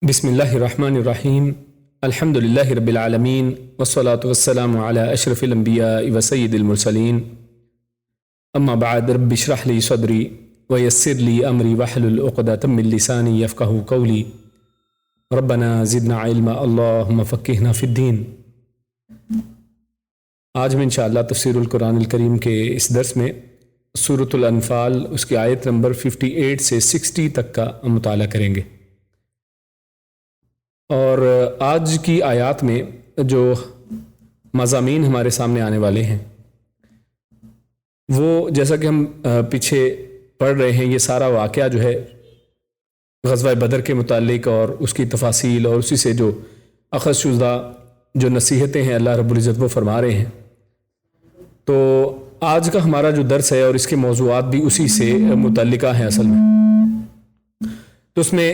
بسم اللہ الرحمن الرحیم الحمد للہ رب العالمین والصلاة والسلام علی اشرف الانبیاء وسید المرسلین اما بعد رب اشرح لی صدری ویسر لی امری واحلل عقدۃ من لسانی یفقہوا قولی ربنا زدنا علما اللہم فقہنا فی الدین۔ آج میں انشاءاللہ تفسیر القرآن الکریم کے اس درس میں سورۃ الانفال اس کی آیت نمبر 58 سے 60 تک کا مطالعہ کریں گے، اور آج کی آیات میں جو مضامین ہمارے سامنے آنے والے ہیں وہ جیسا کہ ہم پیچھے پڑھ رہے ہیں، یہ سارا واقعہ جو ہے غزوہ بدر کے متعلق اور اس کی تفاصیل اور اسی سے جو اخذ شدہ جو نصیحتیں ہیں اللہ رب العزت وہ فرما رہے ہیں۔ تو آج کا ہمارا جو درس ہے اور اس کے موضوعات بھی اسی سے متعلقہ ہیں اصل میں۔ تو اس میں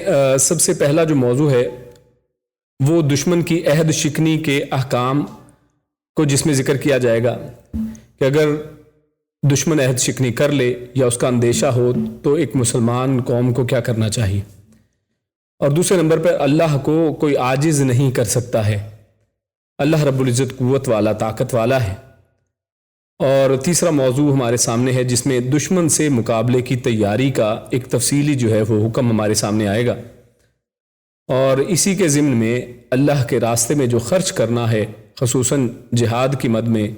سب سے پہلا جو موضوع ہے وہ دشمن کی عہد شکنی کے احکام کو جس میں ذکر کیا جائے گا کہ اگر دشمن عہد شکنی کر لے یا اس کا اندیشہ ہو تو ایک مسلمان قوم کو کیا کرنا چاہیے، اور دوسرے نمبر پر اللہ کو کوئی عاجز نہیں کر سکتا ہے، اللہ رب العزت قوت والا طاقت والا ہے۔ اور تیسرا موضوع ہمارے سامنے ہے جس میں دشمن سے مقابلے کی تیاری کا ایک تفصیلی جو ہے وہ حکم ہمارے سامنے آئے گا، اور اسی کے ضمن میں اللہ کے راستے میں جو خرچ کرنا ہے خصوصاً جہاد کی مد میں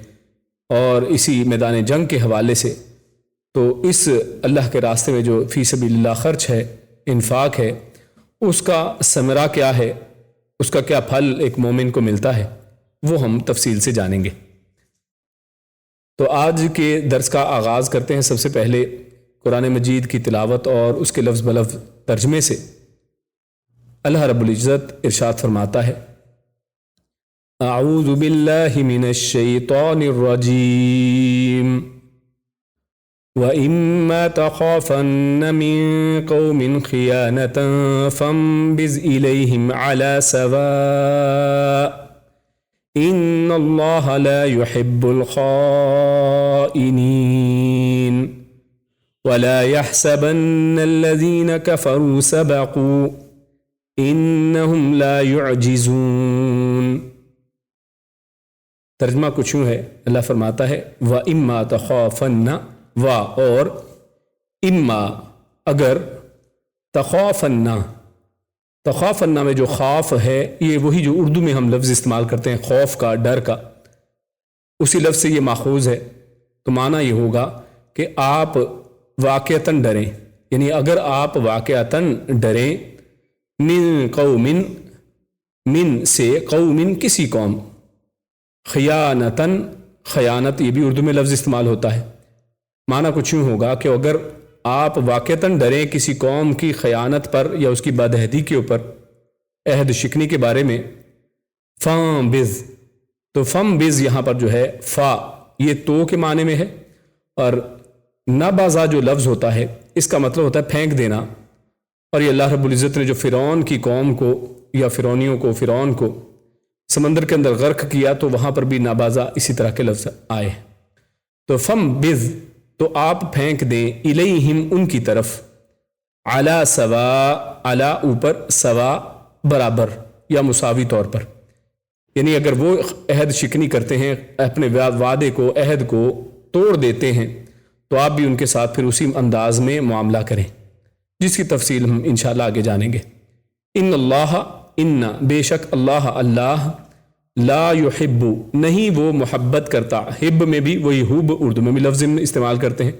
اور اسی میدان جنگ کے حوالے سے، تو اس اللہ کے راستے میں جو فی سبیل اللہ خرچ ہے، انفاق ہے، اس کا ثمرہ کیا ہے، اس کا کیا پھل ایک مومن کو ملتا ہے، وہ ہم تفصیل سے جانیں گے۔ تو آج کے درس کا آغاز کرتے ہیں سب سے پہلے قرآن مجید کی تلاوت اور اس کے لفظ بلفظ ترجمے سے۔ اللہ رب العزت ارشاد فرماتا ہے، اعوذ باللہ من الشیطان الرجیم وَإِمَّا تَخَافَنَّ مِن قَوْمٍ خِيَانَةً فَانبِذْ إِلَيْهِمْ عَلَى سَوَاءٍ إِنَّ اللَّهَ لَا يُحِبُّ الْخَائِنِينَ وَلَا يَحْسَبَنَّ الَّذِينَ كَفَرُوا سَبَقُوا انہم لا يعجزون۔ ترجمہ کچھ یوں ہے، اللہ فرماتا ہے وَإِمَّا تَخَافَنَّ، اور اما اگر، تخافن میں جو خوف ہے یہ وہی جو اردو میں ہم لفظ استعمال کرتے ہیں خوف کا، ڈر کا، اسی لفظ سے یہ ماخوذ ہے۔ تو معنی یہ ہوگا کہ آپ واقعتاً ڈریں، یعنی اگر آپ واقعتاً ڈریں، من قوم، من سے، قوم کسی قوم، خیانتاً خیانت یہ بھی اردو میں لفظ استعمال ہوتا ہے، معنی کچھ یوں ہوگا کہ اگر آپ واقعتاً ڈریں کسی قوم کی خیانت پر یا اس کی بدعہدی کے اوپر، عہد شکنی کے بارے میں، فانبذ، تو فانبذ یہاں پر جو ہے فا یہ تو کے معنی میں ہے، اور نبذ جو لفظ ہوتا ہے اس کا مطلب ہوتا ہے پھینک دینا، اور یہ اللہ رب العزت نے جو فرعون کی قوم کو یا فرعونیوں کو، فرعون کو سمندر کے اندر غرق کیا تو وہاں پر بھی نابازہ اسی طرح کے لفظ آئے۔ تو فانبذ تو آپ پھینک دیں، الیہم ان کی طرف، علی سوا، علی اوپر، سوا برابر یا مساوی طور پر، یعنی اگر وہ عہد شکنی کرتے ہیں، اپنے وعدے کو، عہد کو توڑ دیتے ہیں تو آپ بھی ان کے ساتھ پھر اسی انداز میں معاملہ کریں، جس کی تفصیل ہم انشاءاللہ آگے جانیں گے۔ ان اللہ، ان بے شک اللہ، اللہ لا یحب نہیں وہ محبت کرتا، حب میں بھی وہی حب اردو میں بھی لفظ استعمال کرتے ہیں،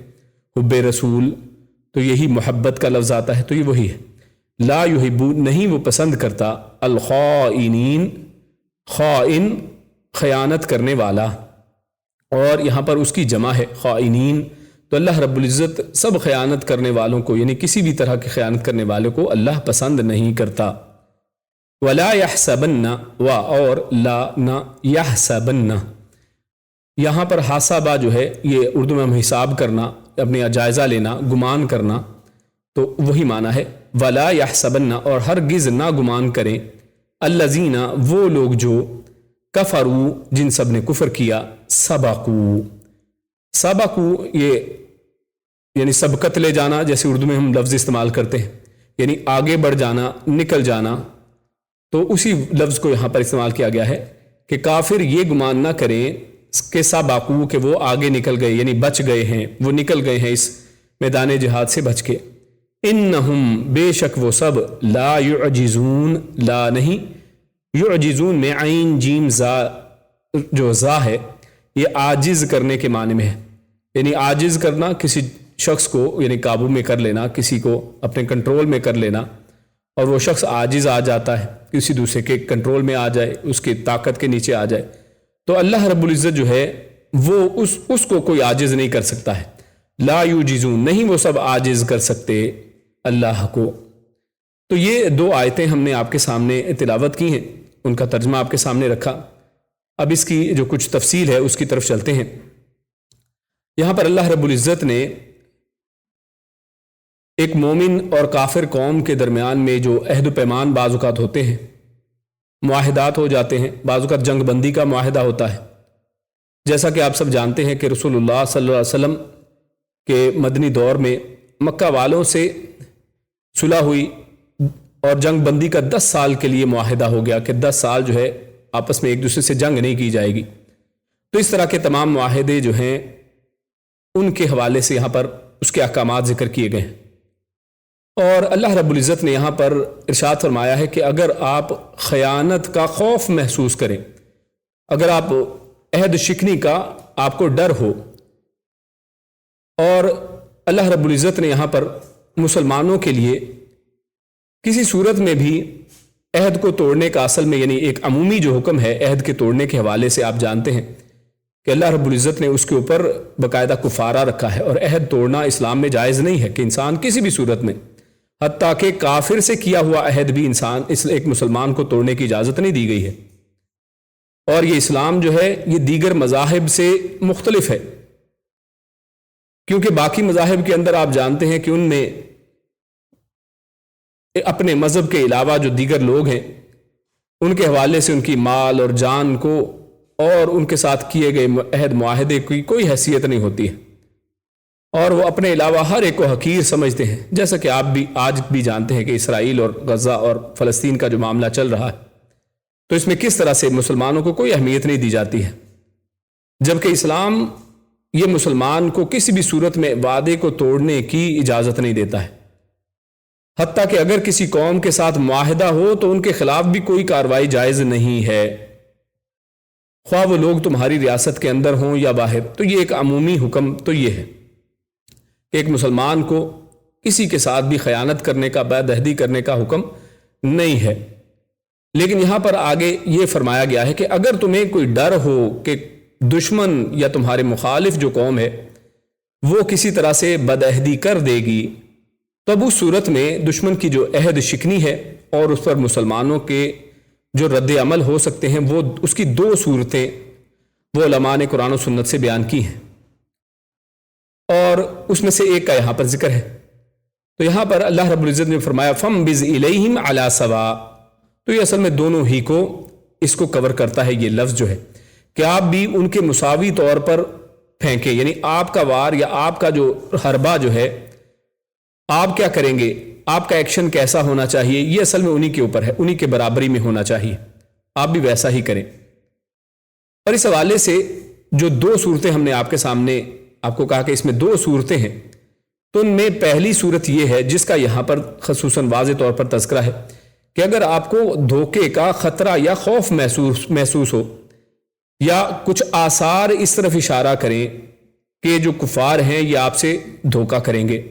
حب رسول تو یہی محبت کا لفظ آتا ہے، تو یہ وہی ہے، لا یحب نہیں وہ پسند کرتا، الخائنین خائن خیانت کرنے والا، اور یہاں پر اس کی جمع ہے خائنین، تو اللہ رب العزت سب خیانت کرنے والوں کو، یعنی کسی بھی طرح کی خیانت کرنے والوں کو اللہ پسند نہیں کرتا۔ وَلَا يَحْسَبَنَّ، اور لا نہ، يَحْسَبَنَّ یہاں پر حاسبہ جو ہے یہ اردو میں ہم حساب کرنا، اپنے جائزہ لینا، گمان کرنا، تو وہی معنی ہے وَلَا يَحْسَبَنَّ اور ہرگز نہ گمان کریں، الَّذِينَ وہ لوگ جو، کفروا جن سب نے کفر کیا، سبقوا یہ یعنی سبقت لے جانا، جیسے اردو میں ہم لفظ استعمال کرتے ہیں، یعنی آگے بڑھ جانا، نکل جانا، تو اسی لفظ کو یہاں پر استعمال کیا گیا ہے کہ کافر یہ گمان نہ کریں کہ سابقو کہ وہ آگے نکل گئے، یعنی بچ گئے ہیں، وہ نکل گئے ہیں اس میدان جہاد سے بچ کے. انہم بے شک وہ سب لا یعجزون، لا نہیں، یعجزون میں عین جیم زا جو زا ہے یہ عاجز کرنے کے معنی میں ہے، یعنی عاجز کرنا، کسی شخص کو یعنی قابو میں کر لینا، کسی کو اپنے کنٹرول میں کر لینا، اور وہ شخص عاجز آ جاتا ہے، کسی دوسرے کے کنٹرول میں آ جائے، اس کی طاقت کے نیچے آ جائے. تو اللہ رب العزت جو ہے وہ اس کو کوئی عاجز نہیں کر سکتا ہے. لا یوجزون، نہیں وہ سب عاجز کر سکتے اللہ کو. تو یہ 2 آیتیں ہم نے آپ کے سامنے تلاوت کی ہیں، ان کا ترجمہ آپ کے سامنے رکھا. اب اس کی جو کچھ تفصیل ہے اس کی طرف چلتے ہیں. یہاں پر اللہ رب العزت نے ایک مومن اور کافر قوم کے درمیان میں جو عہد و پیمان بعض اوقات ہوتے ہیں، معاہدات ہو جاتے ہیں، بعض اوقات جنگ بندی کا معاہدہ ہوتا ہے. جیسا کہ آپ سب جانتے ہیں کہ رسول اللہ صلی اللہ علیہ وسلم کے مدنی دور میں مکہ والوں سے صلح ہوئی اور جنگ بندی کا 10 سال کے لیے معاہدہ ہو گیا کہ 10 سال جو ہے آپس میں ایک دوسرے سے جنگ نہیں کی جائے گی. تو اس طرح کے تمام معاہدے جو ہیں ان کے حوالے سے یہاں پر اس کے احکامات ذکر کیے گئے ہیں. اور اللہ رب العزت نے یہاں پر ارشاد فرمایا ہے کہ اگر آپ خیانت کا خوف محسوس کریں، اگر آپ عہد شکنی کا آپ کو ڈر ہو، اور اللہ رب العزت نے یہاں پر مسلمانوں کے لیے کسی صورت میں بھی عہد کو توڑنے کا اصل میں یعنی ایک عمومی جو حکم ہے عہد کے توڑنے کے حوالے سے، آپ جانتے ہیں کہ اللہ رب العزت نے اس کے اوپر باقاعدہ کفارہ رکھا ہے، اور عہد توڑنا اسلام میں جائز نہیں ہے کہ انسان کسی بھی صورت میں، حتیٰ کہ کافر سے کیا ہوا عہد بھی انسان ایک مسلمان کو توڑنے کی اجازت نہیں دی گئی ہے. اور یہ اسلام جو ہے یہ دیگر مذاہب سے مختلف ہے، کیونکہ باقی مذاہب کے اندر آپ جانتے ہیں کہ ان میں اپنے مذہب کے علاوہ جو دیگر لوگ ہیں ان کے حوالے سے ان کی مال اور جان کو اور ان کے ساتھ کیے گئے عہد معاہدے کی کوئی حیثیت نہیں ہوتی ہے، اور وہ اپنے علاوہ ہر ایک کو حقیر سمجھتے ہیں. جیسا کہ آپ بھی آج بھی جانتے ہیں کہ اسرائیل اور غزہ اور فلسطین کا جو معاملہ چل رہا ہے، تو اس میں کس طرح سے مسلمانوں کو کوئی اہمیت نہیں دی جاتی ہے، جبکہ اسلام یہ مسلمان کو کسی بھی صورت میں وعدے کو توڑنے کی اجازت نہیں دیتا ہے. حتیٰ کہ اگر کسی قوم کے ساتھ معاہدہ ہو تو ان کے خلاف بھی کوئی کارروائی جائز نہیں ہے، خواہ وہ لوگ تمہاری ریاست کے اندر ہوں یا باہر. تو یہ ایک عمومی حکم تو یہ ہے کہ ایک مسلمان کو کسی کے ساتھ بھی خیانت کرنے کا، بد عہدی کرنے کا حکم نہیں ہے. لیکن یہاں پر آگے یہ فرمایا گیا ہے کہ اگر تمہیں کوئی ڈر ہو کہ دشمن یا تمہارے مخالف جو قوم ہے وہ کسی طرح سے بد عہدی کر دے گی، تب اس صورت میں دشمن کی جو عہد شکنی ہے اور اس پر مسلمانوں کے جو رد عمل ہو سکتے ہیں، وہ اس کی 2 صورتیں وہ علماء نے قرآن و سنت سے بیان کی ہیں، اور اس میں سے ایک کا یہاں پر ذکر ہے. تو یہاں پر اللہ رب العزت نے فرمایا فَمْبِزْ إِلَيْهِمْ عَلَى سَوَاءٍ، تو یہ اصل میں دونوں ہی کو اس کو کور کرتا ہے یہ لفظ جو ہے کہ آپ بھی ان کے مساوی طور پر پھینکیں، یعنی آپ کا وار یا آپ کا جو حربہ جو ہے آپ کیا کریں گے، آپ کا ایکشن کیسا ہونا چاہیے، یہ اصل میں انہی کے اوپر ہے، انہی کے برابری میں ہونا چاہیے، آپ بھی ویسا ہی کریں. اور اس حوالے سے جو 2 صورتیں ہم نے آپ کے سامنے آپ کو کہا کہ اس میں 2 صورتیں ہیں، تو ان میں پہلی صورت یہ ہے جس کا یہاں پر خصوصاً واضح طور پر تذکرہ ہے کہ اگر آپ کو دھوکے کا خطرہ یا خوف محسوس ہو، یا کچھ آثار اس طرف اشارہ کریں کہ جو کفار ہیں یہ آپ سے دھوکہ کریں گے،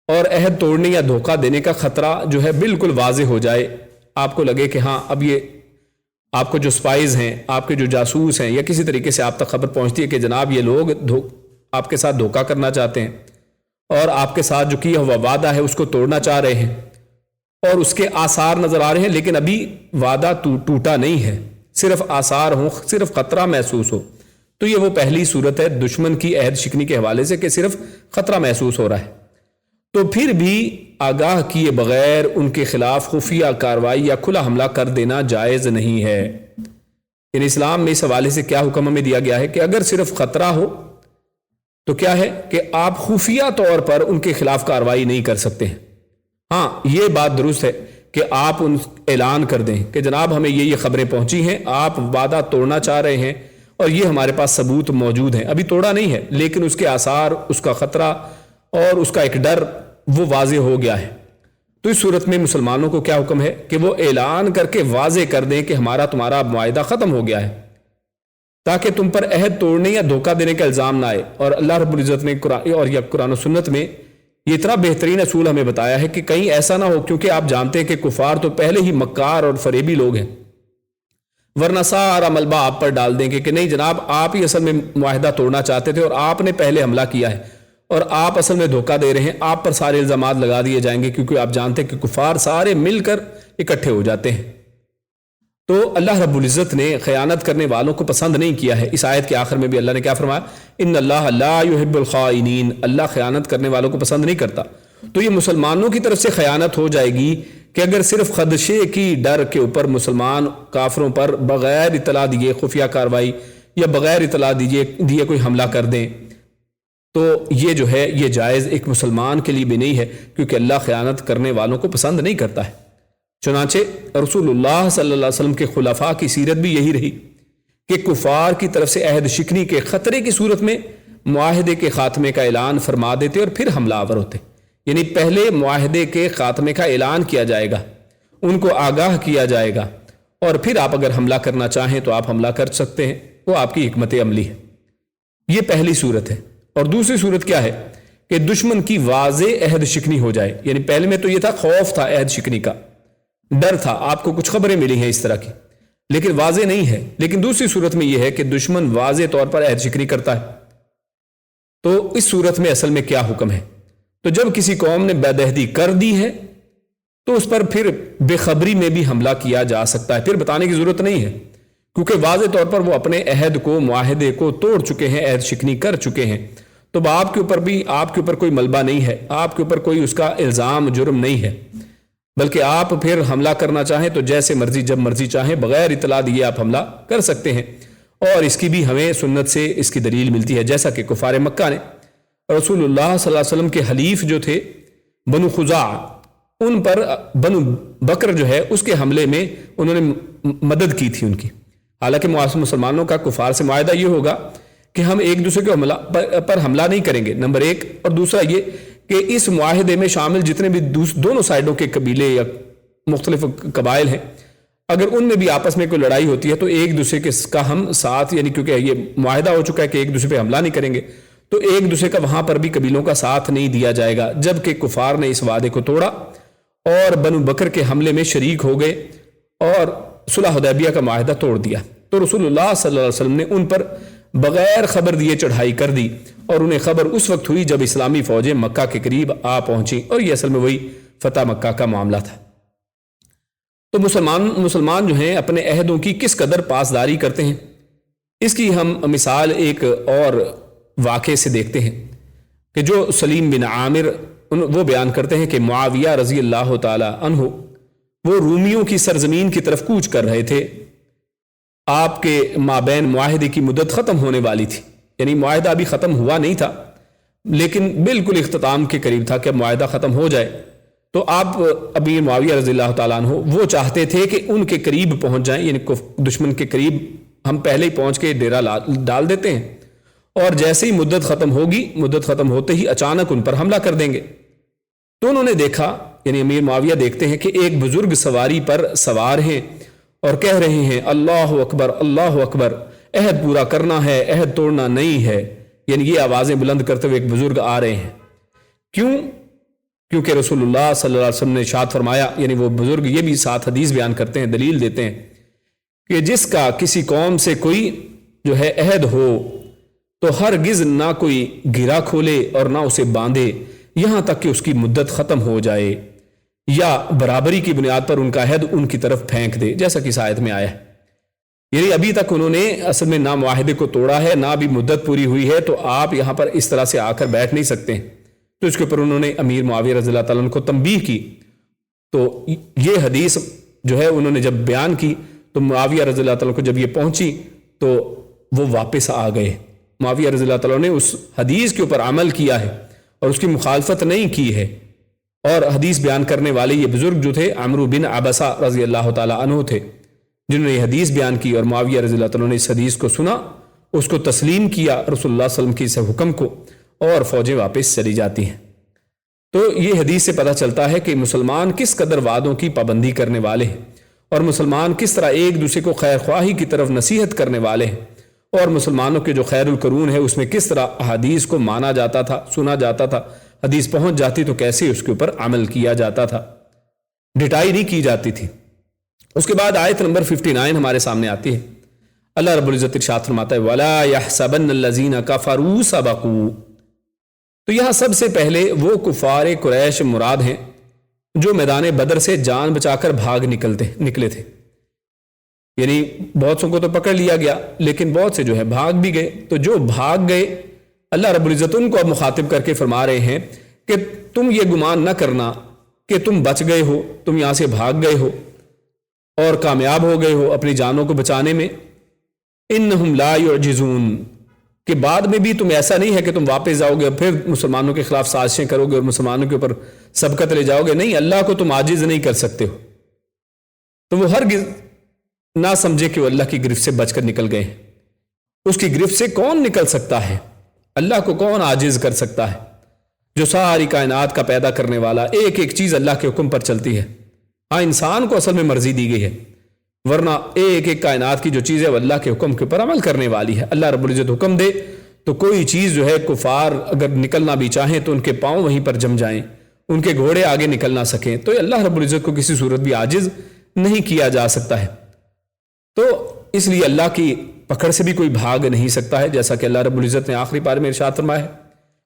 اور عہد توڑنے یا دھوکہ دینے کا خطرہ جو ہے بالکل واضح ہو جائے، آپ کو لگے کہ ہاں اب یہ آپ کو جو سپائز ہیں، آپ کے جو جاسوس ہیں، یا کسی طریقے سے آپ تک خبر پہنچتی ہے کہ جناب یہ لوگ آپ کے ساتھ دھوکہ کرنا چاہتے ہیں اور آپ کے ساتھ جو کیا ہوا وعدہ ہے اس کو توڑنا چاہ رہے ہیں، اور اس کے آثار نظر آ رہے ہیں لیکن ابھی وعدہ ٹوٹا نہیں ہے، صرف آثار ہوں، صرف خطرہ محسوس ہو، تو یہ وہ پہلی صورت ہے دشمن کی عہد شکنی کے حوالے سے کہ صرف خطرہ محسوس ہو رہا ہے. تو پھر بھی آگاہ کیے بغیر ان کے خلاف خفیہ کارروائی یا کھلا حملہ کر دینا جائز نہیں ہے. یعنی اسلام میں اس حوالے سے کیا حکم ہمیں دیا گیا ہے کہ اگر صرف خطرہ ہو تو کیا ہے کہ آپ خفیہ طور پر ان کے خلاف کارروائی نہیں کر سکتے ہیں. ہاں یہ بات درست ہے کہ آپ ان اعلان کر دیں کہ جناب ہمیں یہ خبریں پہنچی ہیں، آپ وعدہ توڑنا چاہ رہے ہیں اور یہ ہمارے پاس ثبوت موجود ہیں، ابھی توڑا نہیں ہے لیکن اس کے آثار، اس کا خطرہ اور اس کا ایک ڈر وہ واضح ہو گیا ہے۔ تو اس صورت میں مسلمانوں کو کیا حکم ہے کہ وہ اعلان کر کے واضح کر دیں کہ ہمارا تمہارا معاہدہ ختم ہو گیا ہے، تاکہ تم پر عہد توڑنے یا دھوکہ دینے کا الزام نہ آئے۔ اور اللہ رب العزت نے قرآن و سنت میں یہ اتنا بہترین اصول ہمیں بتایا ہے کہ کہیں ایسا نہ ہو، کیونکہ آپ جانتے ہیں کہ کفار تو پہلے ہی مکار اور فریبی لوگ ہیں، ورنہ سارا ملبہ آپ پر ڈال دیں گے کہ نہیں جناب آپ ہی اصل میں معاہدہ توڑنا چاہتے تھے اور آپ نے پہلے حملہ کیا ہے اور آپ اصل میں دھوکہ دے رہے ہیں، آپ پر سارے الزامات لگا دیے جائیں گے، کیونکہ آپ جانتے ہیں کہ کفار سارے مل کر اکٹھے ہو جاتے ہیں۔ تو اللہ رب العزت نے خیانت کرنے والوں کو پسند نہیں کیا ہے۔ اس آیت کے آخر میں بھی اللہ نے کیا فرمایا؟ ان اللہ لا يحب الخائنین، اللہ خیانت کرنے والوں کو پسند نہیں کرتا۔ تو یہ مسلمانوں کی طرف سے خیانت ہو جائے گی کہ اگر صرف خدشے کی ڈر کے اوپر مسلمان کافروں پر بغیر اطلاع دیے خفیہ کارروائی یا بغیر اطلاع دیے کوئی حملہ کر دیں، تو یہ جو ہے یہ جائز ایک مسلمان کے لیے بھی نہیں ہے، کیونکہ اللہ خیانت کرنے والوں کو پسند نہیں کرتا ہے۔ چنانچہ رسول اللہ صلی اللہ علیہ وسلم کے خلفاء کی سیرت بھی یہی رہی کہ کفار کی طرف سے عہد شکنی کے خطرے کی صورت میں معاہدے کے خاتمے کا اعلان فرما دیتے اور پھر حملہ آور ہوتے، یعنی پہلے معاہدے کے خاتمے کا اعلان کیا جائے گا، ان کو آگاہ کیا جائے گا، اور پھر آپ اگر حملہ کرنا چاہیں تو آپ حملہ کر سکتے ہیں، وہ آپ کی حکمت عملی ہے۔ یہ پہلی صورت ہے۔ اور دوسری صورت کیا ہے کہ دشمن کی واضح عہد شکنی ہو جائے، یعنی پہلے میں تو یہ تھا خوف تھا عہد شکنی کا، ڈر تھا، آپ کو کچھ خبریں ملی ہیں اس طرح کی لیکن واضح نہیں ہے، لیکن دوسری صورت میں یہ ہے کہ دشمن واضح طور پر عہد شکنی کرتا ہے۔ تو اس صورت میں اصل میں کیا حکم ہے؟ تو جب کسی قوم نے بدعہدی کر دی ہے تو اس پر پھر بے خبری میں بھی حملہ کیا جا سکتا ہے، پھر بتانے کی ضرورت نہیں ہے، کیونکہ واضح طور پر وہ اپنے عہد کو، معاہدے کو توڑ چکے ہیں، عہد شکنی کر چکے ہیں۔ تو آپ کے اوپر کوئی ملبہ نہیں ہے، آپ کے اوپر کوئی اس کا الزام جرم نہیں ہے، بلکہ آپ پھر حملہ کرنا چاہیں تو جیسے مرضی جب مرضی چاہیں بغیر اطلاع دیے آپ حملہ کر سکتے ہیں۔ اور اس کی بھی ہمیں سنت سے اس کی دلیل ملتی ہے، جیسا کہ کفار مکہ نے رسول اللہ صلی اللہ علیہ وسلم کے حلیف جو تھے بنو خزاع، ان پر بنو بکر جو ہے اس کے حملے میں انہوں نے مدد کی تھی ان کی۔ حالانکہ مسلمانوں کا کفار سے معاہدہ یہ ہوگا کہ ہم ایک دوسرے کے پر حملہ نہیں کریں گے، نمبر ایک، اور دوسرا یہ کہ اس معاہدے میں شامل جتنے بھی دونوں سائڈوں کے قبیلے یا مختلف قبائل ہیں، اگر ان میں بھی آپس میں کوئی لڑائی ہوتی ہے تو ایک دوسرے کا ہم ساتھ، یعنی کیونکہ یہ معاہدہ ہو چکا ہے کہ ایک دوسرے پہ حملہ نہیں کریں گے، تو ایک دوسرے کا وہاں پر بھی قبیلوں کا ساتھ نہیں دیا جائے گا، جبکہ کفار نے اس وعدے کو توڑا اور بنو بکر کے حملے میں شریک ہو گئے اور صلح حدیبیہ کا معاہدہ توڑ دیا۔ تو رسول اللہ صلی اللہ علیہ وسلم نے ان پر بغیر خبر دیے چڑھائی کر دی، اور انہیں خبر اس وقت ہوئی جب اسلامی فوجیں مکہ کے قریب آ پہنچی، اور یہ اصل میں وہی فتح مکہ کا معاملہ تھا۔ تو مسلمان جو ہیں اپنے عہدوں کی کس قدر پاسداری کرتے ہیں، اس کی ہم مثال ایک اور واقعے سے دیکھتے ہیں کہ جو سلیم بن عامر وہ بیان کرتے ہیں کہ معاویہ رضی اللہ تعالی عنہ وہ رومیوں کی سرزمین کی طرف کوچ کر رہے تھے، آپ کے مابین معاہدے کی مدت ختم ہونے والی تھی، یعنی معاہدہ ابھی ختم ہوا نہیں تھا لیکن بالکل اختتام کے قریب تھا کہ اب معاہدہ ختم ہو جائے۔ تو آپ امیر معاویہ رضی اللہ تعالیٰ عنہ وہ چاہتے تھے کہ ان کے قریب پہنچ جائیں، یعنی دشمن کے قریب ہم پہلے ہی پہنچ کے ڈیرا ڈال دیتے ہیں، اور جیسے ہی مدت ختم ہوگی، مدت ختم ہوتے ہی اچانک ان پر حملہ کر دیں گے۔ تو انہوں نے دیکھا، یعنی امیر معاویہ دیکھتے ہیں کہ ایک بزرگ سواری پر سوار ہیں اور کہہ رہے ہیں اللہ اکبر اللہ اکبر، عہد پورا کرنا ہے، عہد توڑنا نہیں ہے، یعنی یہ آوازیں بلند کرتے ہوئے ایک بزرگ آ رہے ہیں۔ کیونکہ رسول اللہ صلی اللہ علیہ وسلم نے ارشاد فرمایا، یعنی وہ بزرگ یہ بھی ساتھ حدیث بیان کرتے ہیں، دلیل دیتے ہیں کہ جس کا کسی قوم سے کوئی جو ہے عہد ہو تو ہرگز نہ کوئی گرا کھولے اور نہ اسے باندھے یہاں تک کہ اس کی مدت ختم ہو جائے، یا برابری کی بنیاد پر ان کا عہد ان کی طرف پھینک دے، جیسا کہ اس آیت میں آیا ہے۔ یعنی ابھی تک انہوں نے اصل میں نہ معاہدے کو توڑا ہے، نہ ابھی مدت پوری ہوئی ہے، تو آپ یہاں پر اس طرح سے آ کر بیٹھ نہیں سکتے۔ تو اس کے اوپر انہوں نے امیر معاویہ رضی اللہ تعالیٰ عنہ کو تنبیہ کی۔ تو یہ حدیث جو ہے انہوں نے جب بیان کی تو معاویہ رضی اللہ تعالیٰ کو جب یہ پہنچی تو وہ واپس آ گئے۔ معاویہ رضی اللہ تعالیٰ نے اس حدیث کے اوپر عمل کیا ہے اور اس کی مخالفت نہیں کی ہے، اور حدیث بیان کرنے والے یہ بزرگ جو تھے عمرو بن عبسہ رضی اللہ تعالیٰ عنہ تھے، جنہوں نے یہ حدیث بیان کی، اور معاویہ رضی اللہ عنہ نے اس حدیث کو سنا، اس کو تسلیم کیا رسول اللہ صلی اللہ علیہ وسلم کے اس حکم کو، اور فوجیں واپس چلی جاتی ہیں۔ تو یہ حدیث سے پتہ چلتا ہے کہ مسلمان کس قدر وعدوں کی پابندی کرنے والے ہیں، اور مسلمان کس طرح ایک دوسرے کو خیر خواہی کی طرف نصیحت کرنے والے ہیں، اور مسلمانوں کے جو خیر القرون ہے اس میں کس طرح احادیث کو مانا جاتا تھا، سنا جاتا تھا، حدیث پہنچ جاتی تو کیسے اس کے اوپر عمل کیا جاتا تھا، ڈٹائی نہیں کی جاتی تھی۔ اس کے بعد آیت نمبر 59 ہمارے سامنے آتی ہے۔ اللہ رب العزت ارشاد فرماتا ہے وَلَا يَحْسَبَنَّ الَّذِينَ كَفَرُوا سَبَقُوا۔ تو یہاں سب سے پہلے وہ کفار قریش مراد ہیں جو میدان بدر سے جان بچا کر بھاگ نکلے تھے، یعنی بہت سو کو تو پکڑ لیا گیا لیکن بہت سے جو ہے بھاگ بھی گئے۔ تو جو بھاگ گئے اللہ رب العزت ان کو اب مخاطب کر کے فرما رہے ہیں کہ تم یہ گمان نہ کرنا کہ تم بچ گئے ہو، تم یہاں سے بھاگ گئے ہو اور کامیاب ہو گئے ہو اپنی جانوں کو بچانے میں۔ انہم لا یعجزون، کہ بعد میں بھی تم ایسا نہیں ہے کہ تم واپس جاؤ گے اور پھر مسلمانوں کے خلاف سازشیں کرو گے اور مسلمانوں کے اوپر سبقت لے جاؤ گے، نہیں، اللہ کو تم عاجز نہیں کر سکتے ہو۔ تو وہ ہرگز نہ سمجھے کہ وہ اللہ کی گرفت سے بچ کر نکل گئے ہیں۔ اس کی گرفت سے کون نکل سکتا ہے؟ اللہ کو کون عاجز کر سکتا ہے جو ساری کائنات کا پیدا کرنے والا، ایک ایک چیز اللہ کے حکم پر چلتی ہے۔ ہاں، انسان کو اصل میں مرضی دی گئی ہے، ورنہ ایک ایک کائنات کی جو چیز ہے وہ اللہ کے حکم کے اوپر عمل کرنے والی ہے۔ اللہ رب العزت حکم دے تو کوئی چیز جو ہے کفار اگر نکلنا بھی چاہیں تو ان کے پاؤں وہیں پر جم جائیں، ان کے گھوڑے آگے نکل نہ سکیں، تو اللہ رب العزت کو کسی صورت بھی عاجز نہیں کیا جا سکتا ہے۔ تو اس لیے اللہ کی پکڑ سے بھی کوئی بھاگ نہیں سکتا ہے، جیسا کہ اللہ رب العزت نے آخری پارے میں ارشاد فرمایا ہے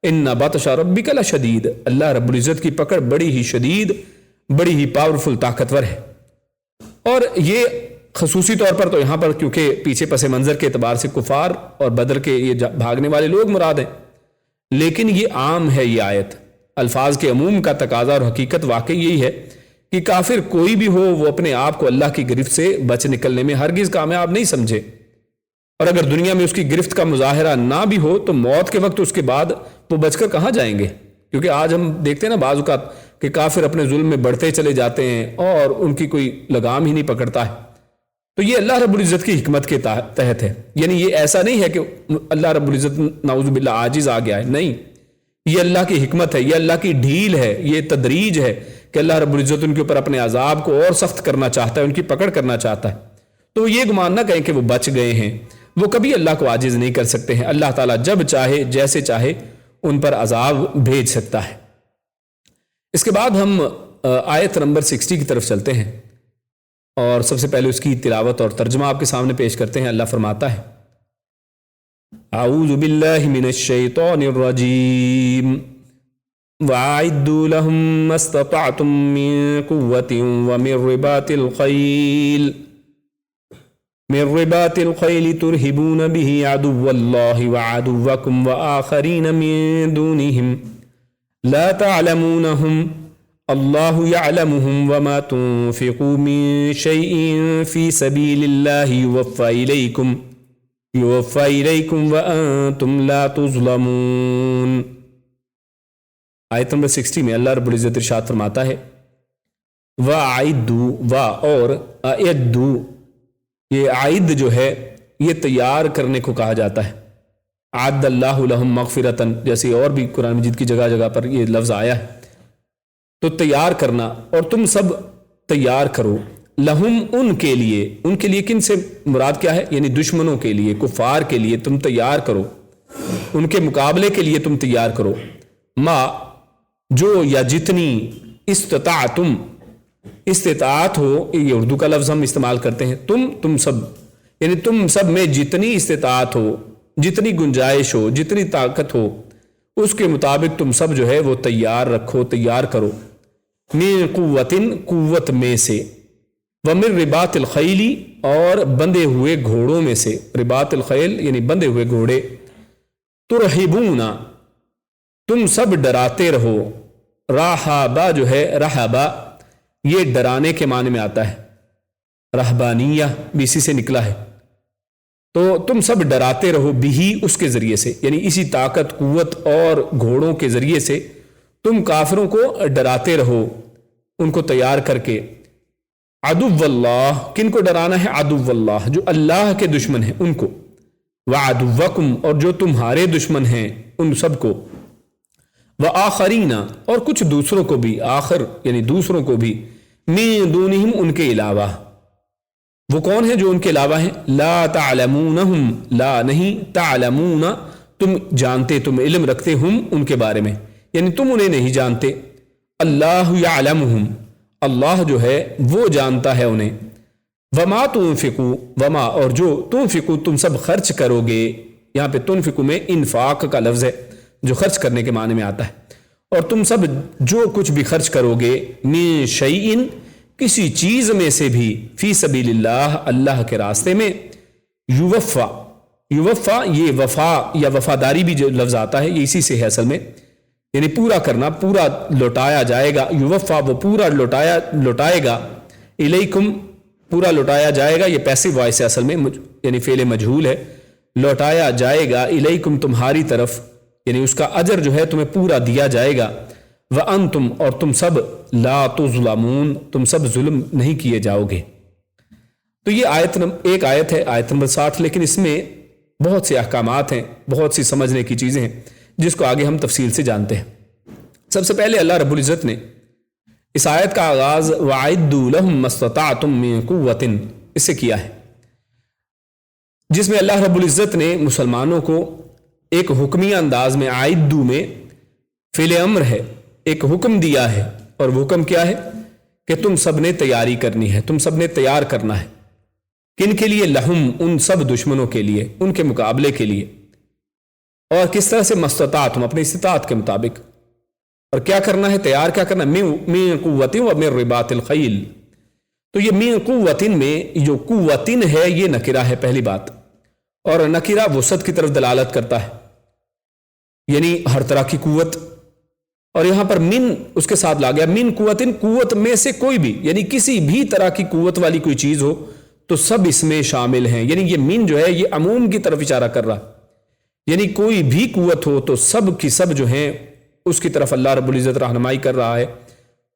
ان بطش ربک لشدید، اللہ رب العزت کی پکڑ بڑی ہی شدید، بڑی ہی پاورفل، طاقتور ہے۔ اور یہ خصوصی طور پر تو یہاں پر کیونکہ پیچھے پس منظر کے اعتبار سے کفار اور بدر کے یہ بھاگنے والے لوگ مراد ہیں، لیکن یہ عام ہے، یہ آیت الفاظ کے عموم کا تقاضا اور حقیقت واقعی یہی ہے کہ کافر کوئی بھی ہو وہ اپنے آپ کو اللہ کی گرفت سے بچ نکلنے میں ہرگز کامیاب نہیں سمجھے، اور اگر دنیا میں اس کی گرفت کا مظاہرہ نہ بھی ہو تو موت کے وقت اس کے بعد وہ بچ کر کہاں جائیں گے؟ کیونکہ آج ہم دیکھتے ہیں نا بعض اوقات کہ کافر اپنے ظلم میں بڑھتے چلے جاتے ہیں اور ان کی کوئی لگام ہی نہیں پکڑتا ہے۔ تو یہ اللہ رب العزت کی حکمت کے تحت ہے، یعنی یہ ایسا نہیں ہے کہ اللہ رب العزت نعوذ باللہ عاجز آ گیا ہے، نہیں، یہ اللہ کی حکمت ہے، یہ اللہ کی ڈھیل ہے، یہ تدریج ہے کہ اللہ رب العزت ان کے اوپر اپنے عذاب کو اور سخت کرنا چاہتا ہے، ان کی پکڑ کرنا چاہتا ہے۔ تو یہ گمان نہ کہیں کہ وہ بچ گئے ہیں، وہ کبھی اللہ کو عاجز نہیں کر سکتے ہیں۔ اللہ تعالیٰ جب چاہے جیسے چاہے ان پر عذاب بھیج سکتا ہے۔ اس کے بعد ہم آیت نمبر 60 کی طرف چلتے ہیں اور سب سے پہلے اس کی تلاوت اور ترجمہ آپ کے سامنے پیش کرتے ہیں۔ اللہ فرماتا ہے اعوذ باللہ من الشیطان الرجیم وَأَعِدُّوا لَهُم مَّا اسْتَطَعْتُم مِّن قُوَّةٍ وَمِن رِّبَاطِ الْخَيْلِ تُرْهِبُونَ بِهِ عَدُوَّ اللَّهِ وَعَدُوَّكُمْ وَآخَرِينَ مِن دُونِهِمْ لَا تَعْلَمُونَهُمْ اللَّهُ يَعْلَمُهُمْ وَمَا تُنفِقُوا مِن شَيْءٍ فِي سَبِيلِ اللَّهِ يُوَفَّى إِلَيْكُمْ وَأَنتُمْ لَا تُظْلَمُونَ۔ آیت نمبر 60 میں اللہ رب العزت ارشاد فرماتا ہے وَأَعِدُّوا، وا اور اعدُّوا، یہ عائد جو ہے یہ تیار کرنے کو کہا جاتا ہے۔ عَدَّ اللَّهُ لَهُم مَغْفِرَةً، جیسے اور بھی قرآن مجید کی جگہ جگہ پر یہ لفظ آیا ہے۔ تو تیار کرنا، اور تم سب تیار کرو، لہم ان کے لیے کن سے مراد کیا ہے؟ یعنی دشمنوں کے لیے، کفار کے لیے تم تیار کرو، ان کے مقابلے کے لیے تم تیار کرو، ما جو یا جتنی استطاعتم، استطاعت ہو، یہ اردو کا لفظ ہم استعمال کرتے ہیں، تم سب، یعنی تم سب میں جتنی استطاعت ہو، جتنی گنجائش ہو، جتنی طاقت ہو، اس کے مطابق تم سب جو ہے وہ تیار رکھو، تیار کرو، من قوتن، قوت میں سے، ومن رباط الخیل، اور بندے ہوئے گھوڑوں میں سے، رباط الخیل یعنی بندے ہوئے گھوڑے، ترہبون، تم سب ڈراتے رہو، رہابا جو ہے، رہابا یہ ڈرانے کے معنی میں آتا ہے، رہبانیہ بھی اسی سے نکلا ہے، تو تم سب ڈراتے رہو بھی اس کے ذریعے سے، یعنی اسی طاقت، قوت اور گھوڑوں کے ذریعے سے تم کافروں کو ڈراتے رہو ان کو تیار کر کے. عدو اللہ، کن کو ڈرانا ہے؟ عدو اللہ، جو اللہ کے دشمن ہیں ان کو. وعدوکم، اور جو تمہارے دشمن ہیں ان سب کو. وآخرین، اور کچھ دوسروں کو بھی. آخر یعنی دوسروں کو بھی. من دونہم، ان کے علاوہ. وہ کون ہیں جو ان کے علاوہ ہیں؟ لا تعلمونہم، لا نہیں، تعلمون تم جانتے، تم علم رکھتے، ہم ان کے بارے میں، یعنی تم انہیں نہیں جانتے. اللہ یعلمہم، اللہ جو ہے وہ جانتا ہے انہیں. وما تنفقوا، وما اور جو تنفقوا تم سب خرچ کرو گے. یہاں پہ تنفقوا میں انفاق کا لفظ ہے جو خرچ کرنے کے معنی میں آتا ہے. اور تم سب جو کچھ بھی خرچ کرو گے، من شیئن، کسی چیز میں سے بھی، فی سبیل اللہ، اللہ کے راستے میں. یوفا، یوفا یہ وفا یا وفاداری بھی جو لفظ آتا ہے یہ اسی سے ہے اصل میں، یعنی پورا کرنا، پورا لوٹایا جائے گا. یوفا وہ پورا لوٹائے گا. الیکم پورا لوٹایا جائے گا، یہ پیسو وائس ہے اصل میں، یعنی فعل مجہول ہے. لوٹایا جائے گا الیکم تمہاری طرف، یعنی اس کا اجر جو ہے تمہیں پورا دیا جائے گا. وانتم اور تم سب لا تظلمون تم سب ظلم نہیں کیے جاؤ گے. تو یہ ایک آیت ہے، آیت نمبر 60، لیکن اس میں بہت سے احکامات ہیں، بہت سی سمجھنے کی چیزیں ہیں جس کو آگے ہم تفصیل سے جانتے ہیں. سب سے پہلے اللہ رب العزت نے اس آیت کا آغاز وَأَعِدُّوا لَهُم مَّا اسْتَطَعْتُم مِّن قُوَّةٍ اس سے کیا ہے، جس میں اللہ رب العزت نے مسلمانوں کو ایک حکمیہ انداز میں، اعدوا میں فعل امر ہے، ایک حکم دیا ہے. اور وہ حکم کیا ہے کہ تم سب نے تیاری کرنی ہے، تم سب نے تیار کرنا ہے. کن کے لیے؟ لہم، ان سب دشمنوں کے لیے، ان کے مقابلے کے لیے. اور کس طرح سے؟ مستطاعتم، اپنی استطاعت کے مطابق. اور کیا کرنا ہے؟ تیار کیا کرنا ہے؟ من قوت و من رباط الخیل. تو یہ من قوت میں جو قوتن ہے یہ نکرہ ہے پہلی بات، اور نکرہ وسعت کی طرف دلالت کرتا ہے، یعنی ہر طرح کی قوت. اور یہاں پر من اس کے ساتھ لا گیا، من قوتن، قوت میں سے کوئی بھی، یعنی کسی بھی طرح کی قوت والی کوئی چیز ہو تو سب اس میں شامل ہیں. یعنی یہ من جو ہے یہ عموم کی طرف اشارہ کر رہا، یعنی کوئی بھی قوت ہو تو سب کی سب جو ہیں اس کی طرف اللہ رب العزت رہنمائی کر رہا ہے،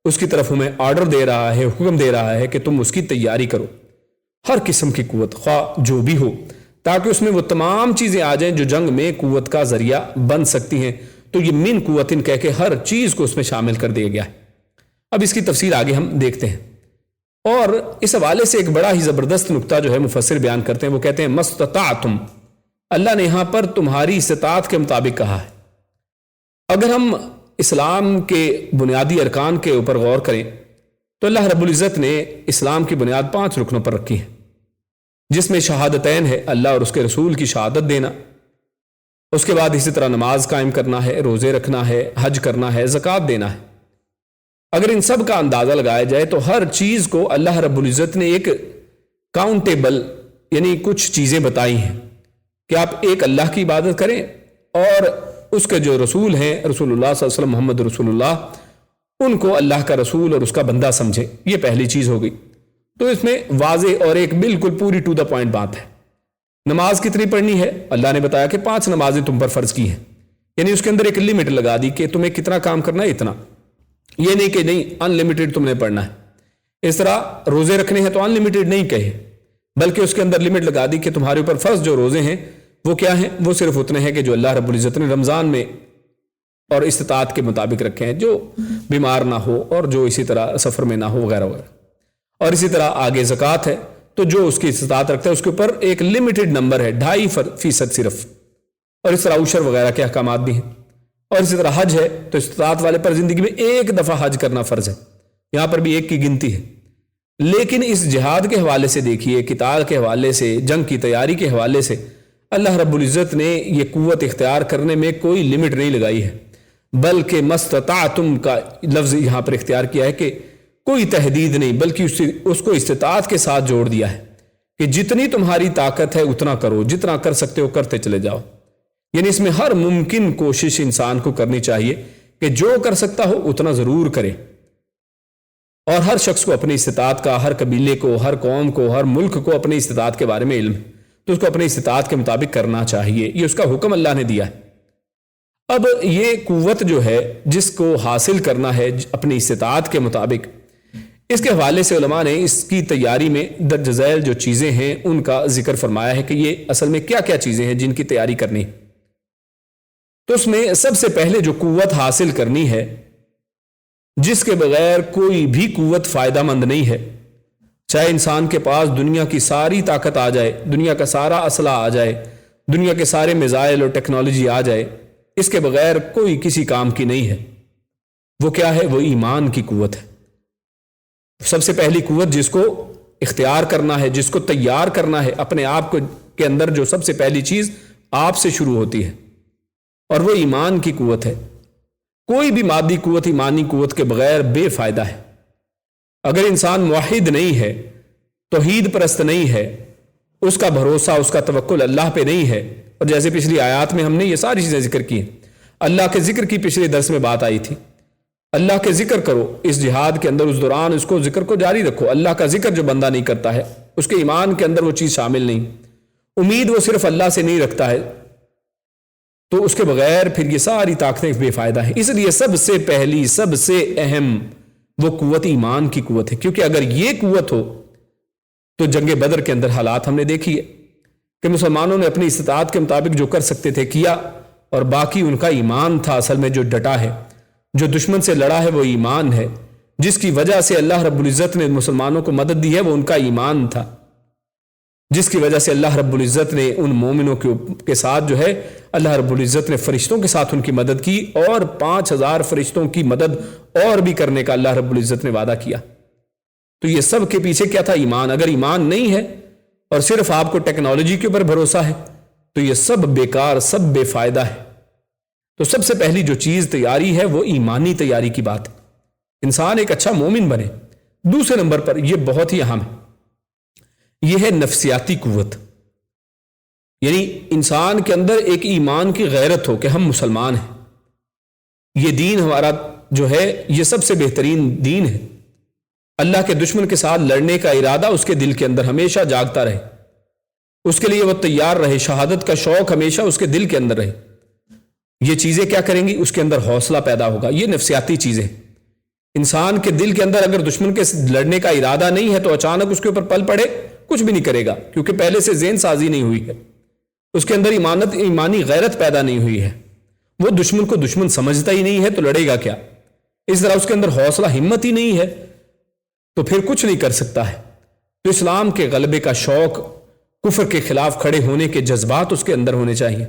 اس کی طرف ہمیں آرڈر دے رہا ہے، حکم دے رہا ہے کہ تم اس کی تیاری کرو. ہر قسم کی قوت خواہ جو بھی ہو، تاکہ اس میں وہ تمام چیزیں آ جائیں جو جنگ میں قوت کا ذریعہ بن سکتی ہیں. تو یہ من قوتن کہہ کے ہر چیز کو اس میں شامل کر دیا گیا ہے. اب اس کی تفصیل آگے ہم دیکھتے ہیں. اور اس حوالے سے ایک بڑا ہی زبردست نقطہ جو ہے مفسر بیان کرتے ہیں، وہ کہتے ہیں مستطاعتم، اللہ نے یہاں پر تمہاری استطاعت کے مطابق کہا ہے. اگر ہم اسلام کے بنیادی ارکان کے اوپر غور کریں تو اللہ رب العزت نے اسلام کی بنیاد 5 رکنوں پر رکھی ہے، جس میں شہادتین ہے، اللہ اور اس کے رسول کی شہادت دینا. اس کے بعد اسی طرح نماز قائم کرنا ہے، روزے رکھنا ہے، حج کرنا ہے، زکوٰۃ دینا ہے. اگر ان سب کا اندازہ لگایا جائے تو ہر چیز کو اللہ رب العزت نے ایک کاؤنٹیبل، یعنی کچھ چیزیں بتائی ہیں کہ آپ ایک اللہ کی عبادت کریں اور اس کے جو رسول ہیں رسول اللہ صلی اللہ علیہ وسلم محمد رسول اللہ، ان کو اللہ کا رسول اور اس کا بندہ سمجھے. یہ پہلی چیز ہو گئی. تو اس میں واضح اور ایک بالکل پوری ٹو دا پوائنٹ بات ہے. نماز کتنی پڑھنی ہے؟ اللہ نے بتایا کہ 5 نمازیں تم پر فرض کی ہیں، یعنی اس کے اندر ایک لمٹ لگا دی کہ تمہیں کتنا کام کرنا ہے، اتنا. یہ نہیں کہ نہیں ان لمیٹڈ تم نے پڑھنا ہے. اس طرح روزے رکھنے ہیں تو ان لمیٹڈ نہیں کہے، بلکہ اس کے اندر لمٹ لگا دی کہ تمہارے اوپر فرض جو روزے ہیں وہ کیا ہیں، وہ صرف اتنے ہیں کہ جو اللہ رب العزت نے رمضان میں اور استطاعت کے مطابق رکھے ہیں، جو بیمار نہ ہو اور جو اسی طرح سفر میں نہ ہو وغیرہ وغیرہ. اور اسی طرح آگے زکوٰۃ ہے تو جو اس کی استطاعت رکھتا ہے اس کے اوپر ایک لمیٹڈ نمبر ہے، 2.5% صرف. اور اس طرح عشر وغیرہ کے احکامات بھی ہیں. اور اسی طرح حج ہے تو استطاعت والے پر زندگی میں 1 دفعہ حج کرنا فرض ہے، یہاں پر بھی 1 کی گنتی ہے. لیکن اس جہاد کے حوالے سے دیکھیے، قتال کے حوالے سے، جنگ کی تیاری کے حوالے سے اللہ رب العزت نے یہ قوت اختیار کرنے میں کوئی لمٹ نہیں لگائی ہے، بلکہ مستطاعتم کا لفظ یہاں پر اختیار کیا ہے کہ کوئی تحدید نہیں، بلکہ اس کو استطاعت کے ساتھ جوڑ دیا ہے کہ جتنی تمہاری طاقت ہے اتنا کرو، جتنا کر سکتے ہو کرتے چلے جاؤ. یعنی اس میں ہر ممکن کوشش انسان کو کرنی چاہیے کہ جو کر سکتا ہو اتنا ضرور کرے. اور ہر شخص کو اپنی استطاعت کا، ہر قبیلے کو، ہر قوم کو، ہر ملک کو اپنی استطاعت کے بارے میں علم ہے، تو اس کو اپنی استطاعت کے مطابق کرنا چاہیے. یہ اس کا حکم اللہ نے دیا ہے. اب یہ قوت جو ہے جس کو حاصل کرنا ہے اپنی استطاعت کے مطابق، اس کے حوالے سے علماء نے اس کی تیاری میں درج ذیل جو چیزیں ہیں ان کا ذکر فرمایا ہے کہ یہ اصل میں کیا کیا چیزیں ہیں جن کی تیاری کرنی ہے۔ تو اس میں سب سے پہلے جو قوت حاصل کرنی ہے، جس کے بغیر کوئی بھی قوت فائدہ مند نہیں ہے، چاہے انسان کے پاس دنیا کی ساری طاقت آ جائے، دنیا کا سارا اسلحہ آ جائے، دنیا کے سارے میزائل اور ٹیکنالوجی آ جائے، اس کے بغیر کوئی کسی کام کی نہیں ہے۔ وہ کیا ہے؟ وہ ایمان کی قوت ہے۔ سب سے پہلی قوت جس کو اختیار کرنا ہے، جس کو تیار کرنا ہے اپنے آپ کو کے اندر، جو سب سے پہلی چیز آپ سے شروع ہوتی ہے، اور وہ ایمان کی قوت ہے۔ کوئی بھی مادی قوت ایمانی قوت کے بغیر بے فائدہ ہے۔ اگر انسان موحد نہیں ہے، توحید پرست نہیں ہے، اس کا بھروسہ، اس کا توکل اللہ پہ نہیں ہے، اور جیسے پچھلی آیات میں ہم نے یہ ساری چیزیں ذکر کی ہیں، اللہ کے ذکر کی پچھلے درس میں بات آئی تھی، اللہ کے ذکر کرو اس جہاد کے اندر، اس دوران اس کو ذکر کو جاری رکھو۔ اللہ کا ذکر جو بندہ نہیں کرتا ہے، اس کے ایمان کے اندر وہ چیز شامل نہیں، امید وہ صرف اللہ سے نہیں رکھتا ہے، تو اس کے بغیر پھر یہ ساری طاقتیں بے فائدہ ہیں۔ اس لیے سب سے پہلی، سب سے اہم وہ قوت ایمان کی قوت ہے، کیونکہ اگر یہ قوت ہو تو جنگ بدر کے اندر حالات ہم نے دیکھی ہے کہ مسلمانوں نے اپنی استطاعت کے مطابق جو کر سکتے تھے کیا، اور باقی ان کا ایمان تھا اصل میں جو ڈٹا ہے، جو دشمن سے لڑا ہے وہ ایمان ہے، جس کی وجہ سے اللہ رب العزت نے مسلمانوں کو مدد دی ہے وہ ان کا ایمان تھا، جس کی وجہ سے اللہ رب العزت نے ان مومنوں کے ساتھ جو ہے اللہ رب العزت نے فرشتوں کے ساتھ ان کی مدد کی، اور 5000 فرشتوں کی مدد اور بھی کرنے کا اللہ رب العزت نے وعدہ کیا۔ تو یہ سب کے پیچھے کیا تھا؟ ایمان۔ اگر ایمان نہیں ہے اور صرف آپ کو ٹیکنالوجی کے اوپر بھروسہ ہے تو یہ سب بیکار، سب بے فائدہ ہے۔ تو سب سے پہلی جو چیز تیاری ہے وہ ایمانی تیاری کی بات ہے، انسان ایک اچھا مومن بنے۔ دوسرے نمبر پر یہ بہت ہی اہم ہے، یہ ہے نفسیاتی قوت، یعنی انسان کے اندر ایک ایمان کی غیرت ہو کہ ہم مسلمان ہیں، یہ دین ہمارا جو ہے یہ سب سے بہترین دین ہے۔ اللہ کے دشمن کے ساتھ لڑنے کا ارادہ اس کے دل کے اندر ہمیشہ جاگتا رہے، اس کے لیے وہ تیار رہے، شہادت کا شوق ہمیشہ اس کے دل کے اندر رہے۔ یہ چیزیں کیا کریں گی؟ اس کے اندر حوصلہ پیدا ہوگا۔ یہ نفسیاتی چیزیں، انسان کے دل کے اندر اگر دشمن کے لڑنے کا ارادہ نہیں ہے تو اچانک اس کے اوپر پل پڑے کچھ بھی نہیں کرے گا، کیونکہ پہلے سے ذہن سازی نہیں ہوئی ہے، اس کے اندر ایمانی غیرت پیدا نہیں ہوئی ہے، وہ دشمن کو دشمن سمجھتا ہی نہیں ہے تو لڑے گا کیا؟ اس طرح اس کے اندر حوصلہ ہمت ہی نہیں ہے تو پھر کچھ نہیں کر سکتا ہے۔ تو اسلام کے غلبے کا شوق، کفر کے خلاف کھڑے ہونے کے جذبات اس کے اندر ہونے چاہیے،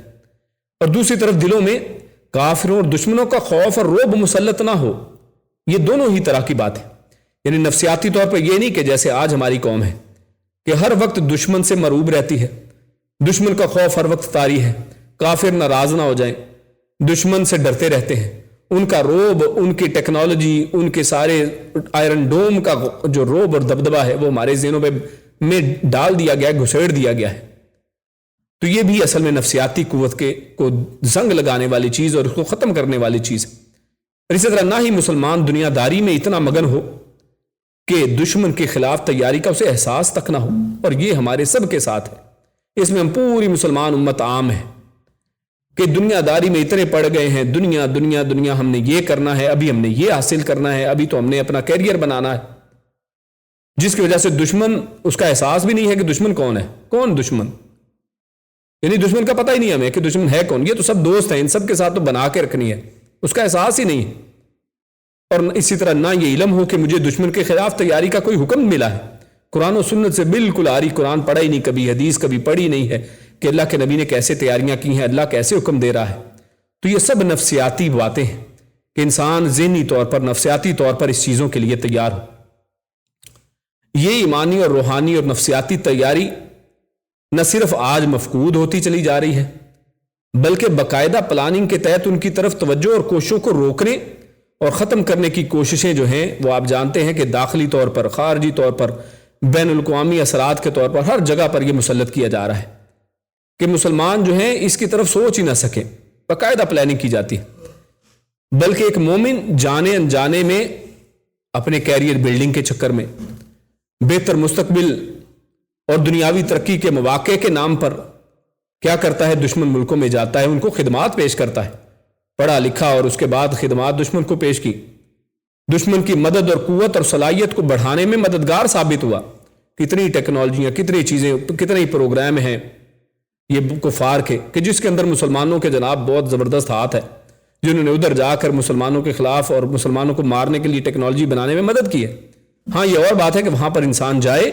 اور دوسری طرف دلوں میں کافروں اور دشمنوں کا خوف اور رعب مسلط نہ ہو۔ یہ دونوں ہی طرح کی بات ہے، یعنی نفسیاتی طور پر یہ نہیں کہ جیسے آج ہماری قوم ہے کہ ہر وقت دشمن سے مرعوب رہتی ہے، دشمن کا خوف ہر وقت طاری ہے، کافر ناراض نہ ہو جائیں، دشمن سے ڈرتے رہتے ہیں، ان کا روب، ان کی ٹیکنالوجی، ان کے سارے آئرن ڈوم کا جو روب اور دبدبہ ہے وہ ہمارے ذہنوں میں ڈال دیا گیا ہے، گھسیڑ دیا گیا ہے۔ تو یہ بھی اصل میں نفسیاتی قوت کے کو زنگ لگانے والی چیز اور اس کو ختم کرنے والی چیز ہے۔ اور اسی طرح نہ ہی مسلمان دنیا داری میں اتنا مگن ہو کہ دشمن کے خلاف تیاری کا اسے احساس تک نہ ہو، اور یہ ہمارے سب کے ساتھ ہے، اس میں ہم پوری مسلمان امت عام ہے کہ دنیا داری میں اتنے پڑ گئے ہیں، دنیا دنیا دنیا، ہم نے یہ کرنا ہے، ابھی ہم نے یہ حاصل کرنا ہے، ابھی تو ہم نے اپنا کیریئر بنانا ہے، جس کی وجہ سے دشمن، اس کا احساس بھی نہیں ہے کہ دشمن کون ہے، کون دشمن، یعنی دشمن کا پتہ ہی نہیں ہمیں کہ دشمن ہے کون، یہ تو سب دوست ہیں، ان سب کے ساتھ تو بنا کے رکھنی ہے، اس کا احساس ہی نہیں ہے۔ اور اسی طرح نہ یہ علم ہو کہ مجھے دشمن کے خلاف تیاری کا کوئی حکم ملا ہے، قرآن و سنت سے بالکل آری، قرآن پڑھا ہی نہیں کبھی، حدیث کبھی پڑھی نہیں ہے کہ اللہ کے نبی نے کیسے تیاریاں کی ہیں، اللہ کیسے حکم دے رہا ہے۔ تو یہ سب نفسیاتی باتیں ہیں کہ انسان ذہنی طور پر، نفسیاتی طور پر اس چیزوں کے لیے تیار ہو۔ یہ ایمانی اور روحانی اور نفسیاتی تیاری نہ صرف آج مفقود ہوتی چلی جا رہی ہے، بلکہ باقاعدہ پلاننگ کے تحت ان کی طرف توجہ اور کوششوں کو روکنے اور ختم کرنے کی کوششیں جو ہیں وہ آپ جانتے ہیں کہ داخلی طور پر، خارجی طور پر، بین الاقوامی اثرات کے طور پر ہر جگہ پر یہ مسلط کیا جا رہا ہے کہ مسلمان جو ہیں اس کی طرف سوچ ہی نہ سکیں، باقاعدہ پلاننگ کی جاتی ہے۔ بلکہ ایک مومن جانے انجانے میں اپنے کیریئر بلڈنگ کے چکر میں، بہتر مستقبل اور دنیاوی ترقی کے مواقع کے نام پر کیا کرتا ہے؟ دشمن ملکوں میں جاتا ہے، ان کو خدمات پیش کرتا ہے، پڑھا لکھا اور اس کے بعد خدمات دشمن کو پیش کی، دشمن کی مدد اور قوت اور صلاحیت کو بڑھانے میں مددگار ثابت ہوا۔ کتنی ٹیکنالوجیاں، کتنی چیزیں، کتنے ہی پروگرام ہیں یہ کفار کے کہ جس کے اندر مسلمانوں کے جناب بہت زبردست ہاتھ ہے، جنہوں نے ادھر جا کر مسلمانوں کے خلاف اور مسلمانوں کو مارنے کے لیے ٹیکنالوجی بنانے میں مدد کی ہے۔ ہاں یہ اور بات ہے کہ وہاں پر انسان جائے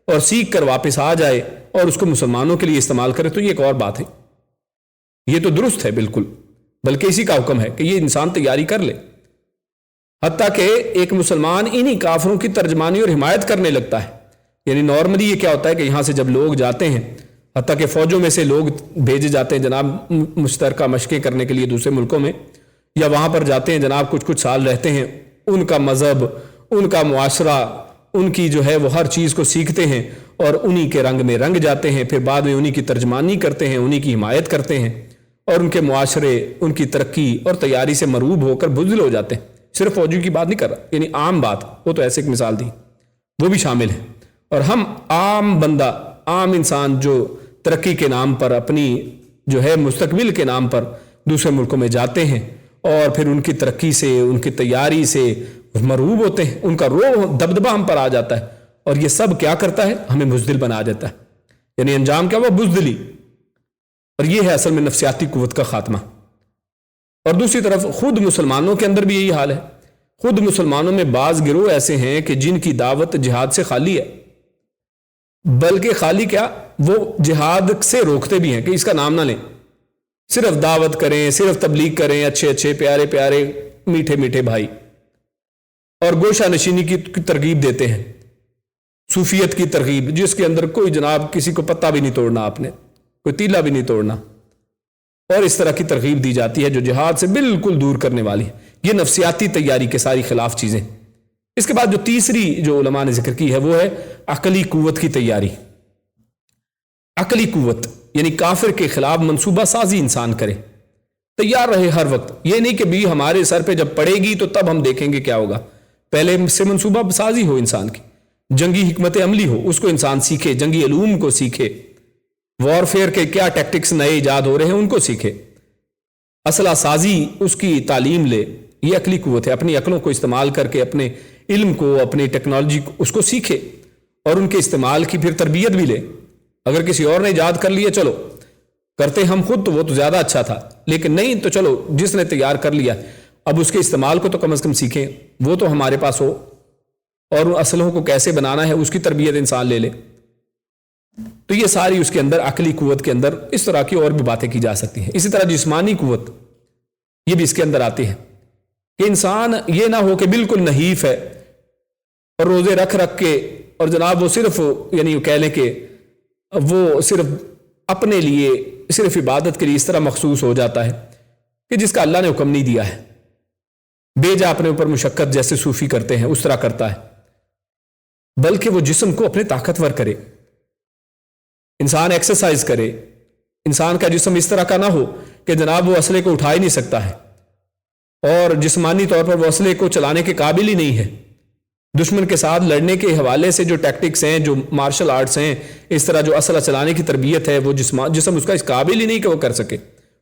اور سیکھ کر واپس آ جائے اور اس کو مسلمانوں کے لیے استعمال کرے تو یہ ایک اور بات ہے، یہ تو درست ہے بالکل، بلکہ اسی کا حکم ہے کہ یہ انسان تیاری کر لے۔ حتیٰ کہ ایک مسلمان انہی کافروں کی ترجمانی اور حمایت کرنے لگتا ہے۔ یعنی نارملی یہ کیا ہوتا ہے کہ یہاں سے جب لوگ جاتے ہیں، حتیٰ کہ فوجوں میں سے لوگ بھیجے جاتے ہیں جناب مشترکہ مشقیں کرنے کے لیے دوسرے ملکوں میں، یا وہاں پر جاتے ہیں جناب کچھ سال رہتے ہیں، ان کا مذہب، ان کا معاشرہ، ان کی جو ہے وہ ہر چیز کو سیکھتے ہیں اور انہی کے رنگ میں رنگ جاتے ہیں، پھر بعد میں انہی کی ترجمانی کرتے ہیں، انہی کی حمایت کرتے ہیں اور ان کے معاشرے، ان کی ترقی اور تیاری سے مروب ہو کر بزدل ہو جاتے ہیں۔ صرف فوجی کی بات نہیں کر رہا، یعنی عام بات، وہ تو ایسے ایک مثال دی، وہ بھی شامل ہے۔ اور ہم عام بندہ، عام انسان جو ترقی کے نام پر، اپنی جو ہے مستقبل کے نام پر دوسرے ملکوں میں جاتے ہیں اور پھر ان کی ترقی سے، ان کی تیاری سے مرعوب ہوتے ہیں، ان کا روح دبدبہ ہم پر آ جاتا ہے اور یہ سب کیا کرتا ہے؟ ہمیں بزدل بنا دیتا ہے۔ یعنی انجام کیا ہوا؟ بزدلی۔ اور یہ ہے اصل میں نفسیاتی قوت کا خاتمہ۔ اور دوسری طرف خود مسلمانوں کے اندر بھی یہی حال ہے۔ خود مسلمانوں میں بعض گروہ ایسے ہیں کہ جن کی دعوت جہاد سے خالی ہے، بلکہ خالی کیا، وہ جہاد سے روکتے بھی ہیں کہ اس کا نام نہ لیں، صرف دعوت کریں، صرف تبلیغ کریں، اچھے اچھے پیارے پیارے میٹھے میٹھے بھائی، اور گوشہ نشینی کی ترغیب دیتے ہیں، صوفیت کی ترغیب، جس کے اندر کوئی جناب کسی کو پتہ بھی نہیں توڑنا، آپ نے کوئی تیلا بھی نہیں توڑنا، اور اس طرح کی ترغیب دی جاتی ہے جو جہاد سے بالکل دور کرنے والی ہے۔ یہ نفسیاتی تیاری کے ساری خلاف چیزیں۔ اس کے بعد جو تیسری جو علماء نے ذکر کی ہے وہ ہے عقلی قوت کی تیاری۔ عقلی قوت یعنی کافر کے خلاف منصوبہ سازی انسان کرے، تیار رہے ہر وقت۔ یہ نہیں کہ بھی ہمارے سر پہ جب پڑے گی تو تب ہم دیکھیں گے کیا ہوگا، پہلے سے منصوبہ سازی ہو انسان کی، جنگی حکمت عملی ہو، اس کو انسان سیکھے، جنگی علوم کو سیکھے، وارفیئر کے کیا ٹیکٹکس نئے ایجاد ہو رہے ہیں ان کو سیکھے، اسلحہ سازی اس کی تعلیم لے۔ یہ عقلی قوت ہے، اپنی عقلوں کو استعمال کر کے اپنے علم کو، اپنی ٹیکنالوجی کو اس کو سیکھے اور ان کے استعمال کی پھر تربیت بھی لے۔ اگر کسی اور نے ایجاد کر لیا، چلو کرتے ہم خود تو وہ تو زیادہ اچھا تھا، لیکن نہیں تو چلو جس نے تیار کر لیا اب اس کے استعمال کو تو کم از کم سیکھیں، وہ تو ہمارے پاس ہو، اور ان اسلحوں کو کیسے بنانا ہے اس کی تربیت انسان لے لے۔ تو یہ ساری اس کے اندر عقلی قوت کے اندر اس طرح کی اور بھی باتیں کی جا سکتی ہیں۔ اسی طرح جسمانی قوت یہ بھی اس کے اندر آتی ہے کہ انسان یہ نہ ہو کہ بالکل نحیف ہے اور روزے رکھ کے اور جناب وہ صرف یعنی کہہ لیں کہ وہ صرف اپنے لیے صرف عبادت کے لیے اس طرح مخصوص ہو جاتا ہے کہ جس کا اللہ نے حکم نہیں دیا ہے، بے جا اپنے اوپر مشقت جیسے صوفی کرتے ہیں اس طرح کرتا ہے، بلکہ وہ جسم کو اپنے طاقتور کرے، انسان ایکسرسائز کرے، انسان کا جسم اس طرح کا نہ ہو کہ جناب وہ اسلحے کو اٹھا ہی نہیں سکتا ہے اور جسمانی طور پر وہ اسلحے کو چلانے کے قابل ہی نہیں ہے۔ دشمن کے ساتھ لڑنے کے حوالے سے جو ٹیکٹکس ہیں، جو مارشل آرٹس ہیں، اس طرح جو اسلحہ چلانے کی تربیت ہے، وہ جسم اس کا اس قابل ہی نہیں کہ وہ کر سکے،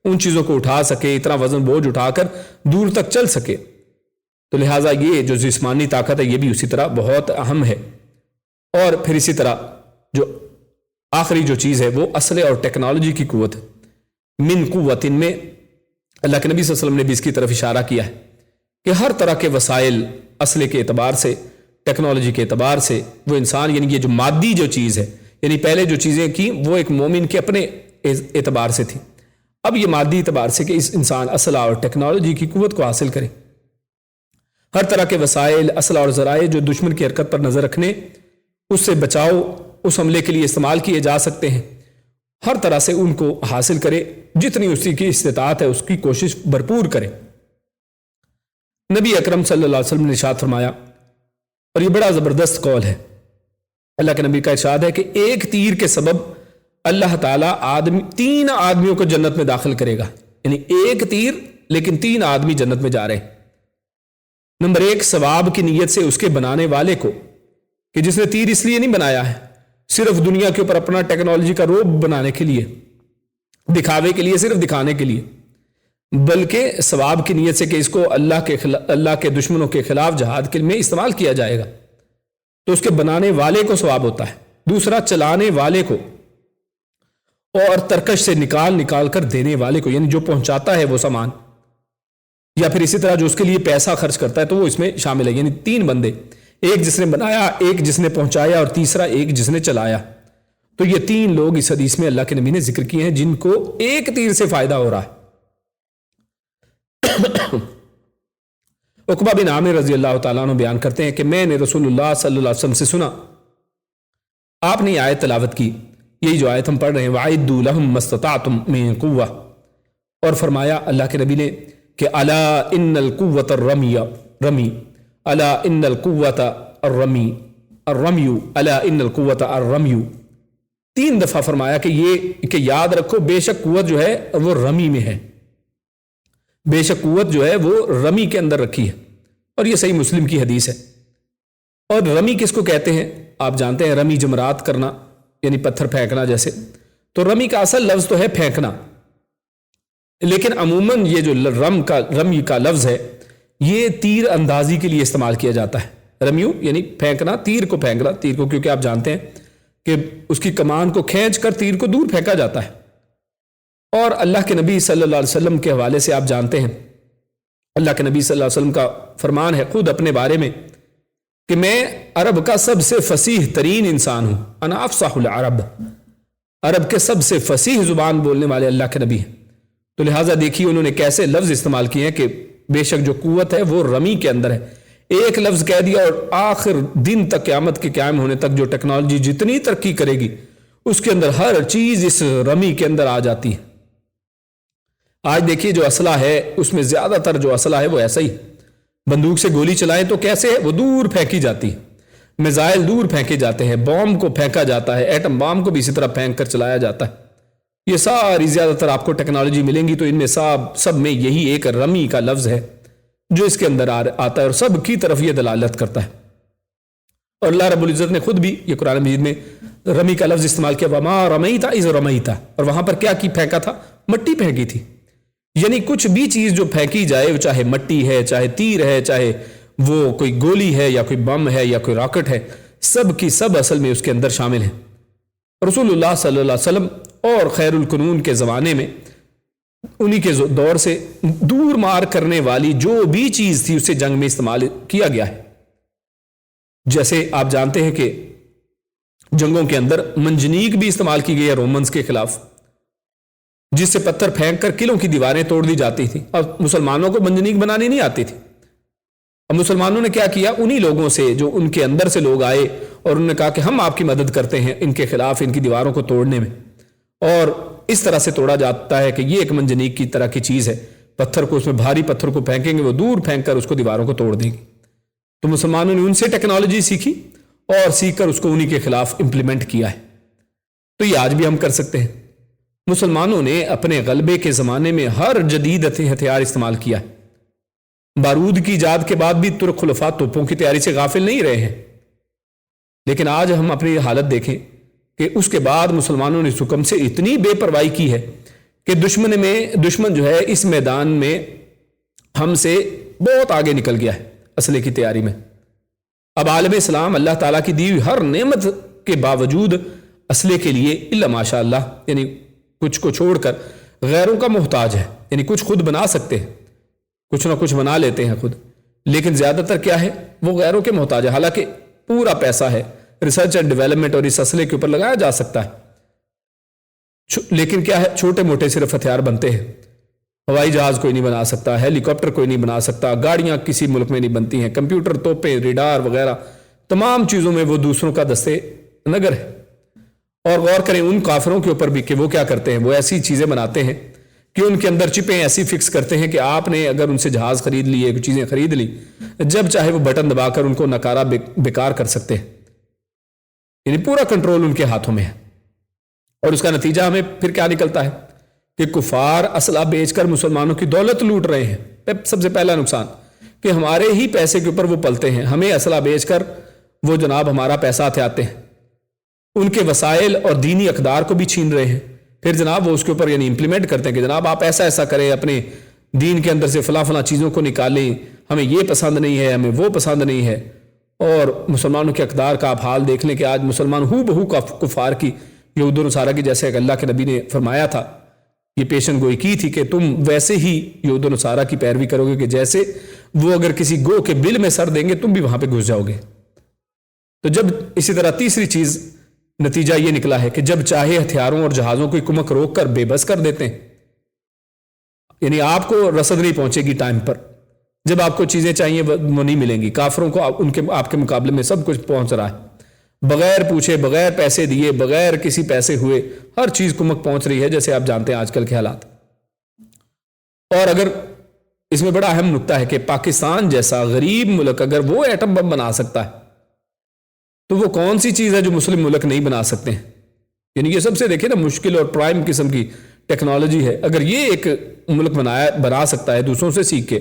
ان چیزوں کو اٹھا سکے، اتنا وزن بوجھ اٹھا کر دور تک چل سکے۔ تو لہٰذا یہ جو جسمانی طاقت ہے یہ بھی اسی طرح بہت اہم ہے۔ اور پھر اسی طرح جو آخری جو چیز ہے وہ اسلحے اور ٹیکنالوجی کی قوت، من قوت، ان میں اللہ کے نبی صلی اللہ علیہ وسلم نے بھی اس کی طرف اشارہ کیا ہے کہ ہر طرح کے وسائل اسلحے کے اعتبار سے، ٹیکنالوجی کے اعتبار سے وہ انسان، یعنی یہ جو مادی جو چیز ہے، یعنی پہلے جو چیزیں کی وہ ایک مومن کے اپنے اعتبار سے تھی، اب یہ مادی اعتبار سے کہ اس انسان اسلحہ اور ٹیکنالوجی کی قوت کو حاصل کرے۔ ہر طرح کے وسائل، اسلحہ اور ذرائع جو دشمن کی حرکت پر نظر رکھنے، اس سے بچاؤ، اس حملے کے لیے استعمال کیے جا سکتے ہیں، ہر طرح سے ان کو حاصل کرے، جتنی اس کی استطاعت ہے اس کی کوشش بھرپور کرے۔ نبی اکرم صلی اللہ علیہ وسلم نے ارشاد فرمایا، اور یہ بڑا زبردست قول ہے، اللہ کے نبی کا ارشاد ہے کہ ایک تیر کے سبب اللہ تعالیٰ 3 آدمیوں کو جنت میں داخل کرے گا، یعنی ایک تیر لیکن 3 آدمی جنت میں جا رہے ہیں۔ نمبر 1، ثواب کی نیت سے اس کے بنانے والے کو، کہ جس نے تیر اس لیے نہیں بنایا ہے صرف دنیا کے اوپر اپنا ٹیکنالوجی کا روب بنانے کے لیے، دکھاوے کے لیے، صرف دکھانے کے لیے، بلکہ ثواب کی نیت سے کہ اس کو اللہ کے دشمنوں کے خلاف جہاد کے میں استعمال کیا جائے گا، تو اس کے بنانے والے کو ثواب ہوتا ہے، دوسرا چلانے والے کو، اور ترکش سے نکال کر دینے والے کو، یعنی جو پہنچاتا ہے وہ سامان، یا پھر اسی طرح جو اس کے لیے پیسہ خرچ کرتا ہے تو وہ اس میں شامل ہے۔ یعنی 3 بندے، ایک جس نے بنایا، ایک جس نے پہنچایا، اور تیسرا ایک جس نے چلایا۔ تو یہ 3 لوگ اس حدیث میں اللہ کے نبی نے ذکر کیے ہیں جن کو ایک تیر سے فائدہ ہو رہا ہے۔ عقبہ بن عامر رضی اللہ تعالیٰ عنہ بیان کرتے ہیں کہ میں نے رسول اللہ صلی اللہ علیہ وسلم سے سنا، آپ نے یہ آیت تلاوت کی، یہی جو آیت ہم پڑھ رہے ہیں، وَعِدُّوا لَهُم مَّا اسْتَطَعْتُم مِّن قُوَّةٍ، اور فرمایا اللہ کے نبی نے کہ الا ان القوۃ الرمی الا ان القوۃ الرمی الا ان القوۃ الرمی، 3 دفعہ فرمایا کہ یاد رکھو بے شک قوت جو ہے وہ رمی میں ہے، بے شک قوت جو ہے وہ رمی کے اندر رکھی ہے، اور یہ صحیح مسلم کی حدیث ہے۔ اور رمی کس کو کہتے ہیں آپ جانتے ہیں، رمی جمرات کرنا یعنی پتھر پھینکنا جیسے، تو رمی کا اصل لفظ تو ہے پھینکنا، لیکن عموماً یہ جو رمی کا لفظ ہے یہ تیر اندازی کے لیے استعمال کیا جاتا ہے۔ رمیو یعنی پھینکنا، تیر کو پھینکنا، تیر کو کیونکہ آپ جانتے ہیں کہ اس کی کمان کو کھینچ کر تیر کو دور پھینکا جاتا ہے۔ اور اللہ کے نبی صلی اللہ علیہ وسلم کے حوالے سے آپ جانتے ہیں، اللہ کے نبی صلی اللہ علیہ وسلم کا فرمان ہے خود اپنے بارے میں کہ میں عرب کا سب سے فصیح ترین انسان ہوں، انا افصح العرب، عرب کے سب سے فصیح زبان بولنے والے اللہ کے نبی ہیں۔ تو لہٰذا دیکھیے انہوں نے کیسے لفظ استعمال کیے ہیں کہ بے شک جو قوت ہے وہ رمی کے اندر ہے، ایک لفظ کہہ دیا اور آخر دن تک، قیامت کے قائم ہونے تک جو ٹیکنالوجی جتنی ترقی کرے گی اس کے اندر ہر چیز اس رمی کے اندر آ جاتی ہے۔ آج دیکھیے جو اسلحہ ہے اس میں زیادہ تر جو اسلحہ ہے وہ ایسا ہی، بندوق سے گولی چلائیں تو کیسے ہے، وہ دور پھینکی جاتی ہے، میزائل دور پھینکے جاتے ہیں، بام کو پھینکا جاتا ہے، ایٹم بام کو بھی اسی طرح پھینک کر چلایا جاتا ہے۔ یہ ساری زیادہ تر آپ کو ٹیکنالوجی ملیں گی تو ان میں سب میں یہی ایک رمی کا لفظ ہے جو اس کے اندر آتا ہے اور سب کی طرف یہ دلالت کرتا ہے۔ اور اللہ رب العزت نے خود بھی یہ قرآن مجید میں رمی کا لفظ استعمال کیا، وما رمیت اذ رمیت، اور وہاں پر کیا کی پھینکا تھا، مٹی پھینکی تھی۔ یعنی کچھ بھی چیز جو پھینکی جائے، چاہے مٹی ہے، چاہے تیر ہے، چاہے وہ کوئی گولی ہے یا کوئی بم ہے یا کوئی راکٹ ہے، سب کی سب اصل میں اس کے اندر شامل ہیں۔ رسول اللہ صلی اللہ علیہ وسلم اور خیر القرون کے زمانے میں انہی کے دور سے دور مار کرنے والی جو بھی چیز تھی اسے جنگ میں استعمال کیا گیا ہے۔ جیسے آپ جانتے ہیں کہ جنگوں کے اندر منجنیق بھی استعمال کی گئی ہے رومنز کے خلاف، جس سے پتھر پھینک کر قلعوں کی دیواریں توڑ دی جاتی تھی۔ اب مسلمانوں کو منجنیق بنانی نہیں آتی تھی، اب مسلمانوں نے کیا کیا، انہی لوگوں سے جو ان کے اندر سے لوگ آئے اور انہوں نے کہا کہ ہم آپ کی مدد کرتے ہیں ان کے خلاف، ان کی دیواروں کو توڑنے میں، اور اس طرح سے توڑا جاتا ہے کہ یہ ایک منجنیق کی طرح کی چیز ہے، پتھر کو، اس میں بھاری پتھر کو پھینکیں گے، وہ دور پھینک کر اس کو دیواروں کو توڑ دے گی۔ تو مسلمانوں نے ان سے ٹیکنالوجی سیکھی اور سیکھ کر اس کو انہی کے خلاف امپلیمنٹ کیا ہے۔ تو یہ آج بھی ہم کر سکتے ہیں۔ مسلمانوں نے اپنے غلبے کے زمانے میں ہر جدید ہتھیار استعمال کیا ہے۔ بارود کی ایجاد کے بعد بھی ترک خلفاء توپوں کی تیاری سے غافل نہیں رہے ہیں، لیکن آج ہم اپنی حالت دیکھیں کہ اس کے بعد مسلمانوں نے اس حکم سے اتنی بے پرواہی کی ہے کہ دشمن جو ہے اس میدان میں ہم سے بہت آگے نکل گیا ہے اسلحے کی تیاری میں۔ اب عالم اسلام اللہ تعالیٰ کی دی ہوئی ہر نعمت کے باوجود اسلحے کے لیے الا ماشاء اللہ، یعنی کچھ کو چھوڑ کر غیروں کا محتاج ہے، یعنی کچھ خود بنا سکتے ہیں، کچھ نہ کچھ بنا لیتے ہیں خود، لیکن زیادہ تر کیا ہے، وہ غیروں کے محتاج ہے۔ حالانکہ پورا پیسہ ہے ریسرچ اینڈ ڈیولپمنٹ اور اس اسلحے کے اوپر لگایا جا سکتا ہے، لیکن کیا ہے، چھوٹے موٹے صرف ہتھیار بنتے ہیں۔ ہوائی جہاز کوئی نہیں بنا سکتا، ہیلی کاپٹر کوئی نہیں بنا سکتا، گاڑیاں کسی ملک میں نہیں بنتی ہیں، کمپیوٹر، توپیں، ریڈار وغیرہ تمام چیزوں میں وہ دوسروں کا دستے نگر ہے۔ اور غور کریں ان کافروں کے اوپر بھی کہ وہ کیا کرتے ہیں، وہ ایسی چیزیں بناتے ہیں کہ ان کے اندر چپیں ایسی فکس کرتے ہیں کہ آپ نے اگر ان سے جہاز خرید لیے، چیزیں خرید لی، جب چاہے وہ بٹن دبا کر ان کو نکارا بیکار کر سکتے ہیں، یعنی پورا کنٹرول ان کے ہاتھوں میں ہے۔ اور اس کا نتیجہ ہمیں پھر کیا نکلتا ہے کہ کفار اسلحہ بیچ کر مسلمانوں کی دولت لوٹ رہے ہیں۔ سب سے پہلا نقصان کہ ہمارے ہی پیسے کے اوپر وہ پلتے ہیں، ہمیں اسلحہ بیچ کر وہ جناب ہمارا پیسہ ہتھیاتے ہیں، ان کے وسائل اور دینی اقدار کو بھی چھین رہے ہیں۔ پھر جناب وہ اس کے اوپر یعنی امپلیمنٹ کرتے ہیں کہ جناب آپ ایسا ایسا کریں، اپنے دین کے اندر سے فلاں فلاں چیزوں کو نکالیں، ہمیں یہ پسند نہیں ہے، ہمیں وہ پسند نہیں ہے۔ اور مسلمانوں کے اقدار کا آپ حال دیکھ لیں کہ آج مسلمان ہو بہو کفار کی، یہود و نصارہ کی، جیسے کہ اللہ کے نبی نے فرمایا تھا، یہ پیشن گوئی کی تھی کہ تم ویسے ہی یہود و نصارہ کی پیروی کرو گے کہ جیسے وہ اگر کسی گو کے بل میں سر دیں گے تم بھی وہاں پہ گھس جاؤ گے۔ تو جب اسی طرح تیسری چیز نتیجہ یہ نکلا ہے کہ جب چاہے ہتھیاروں اور جہازوں کی کمک روک کر بے بس کر دیتے ہیں، یعنی آپ کو رسد نہیں پہنچے گی ٹائم پر، جب آپ کو چیزیں چاہیے وہ نہیں ملیں گی۔ کافروں کو آپ کے مقابلے میں سب کچھ پہنچ رہا ہے، بغیر پوچھے، بغیر پیسے دیے، بغیر کسی پیسے ہوئے ہر چیز کمک پہنچ رہی ہے، جیسے آپ جانتے ہیں آج کل کے حالات۔ اور اگر اس میں بڑا اہم نکتہ ہے کہ پاکستان جیسا غریب ملک اگر وہ ایٹم بم بنا سکتا ہے تو وہ کون سی چیز ہے جو مسلم ملک نہیں بنا سکتے ہیں؟ یعنی یہ سب سے دیکھیں نا مشکل اور پرائم قسم کی ٹیکنالوجی ہے، اگر یہ ایک ملک بنا سکتا ہے دوسروں سے سیکھ کے،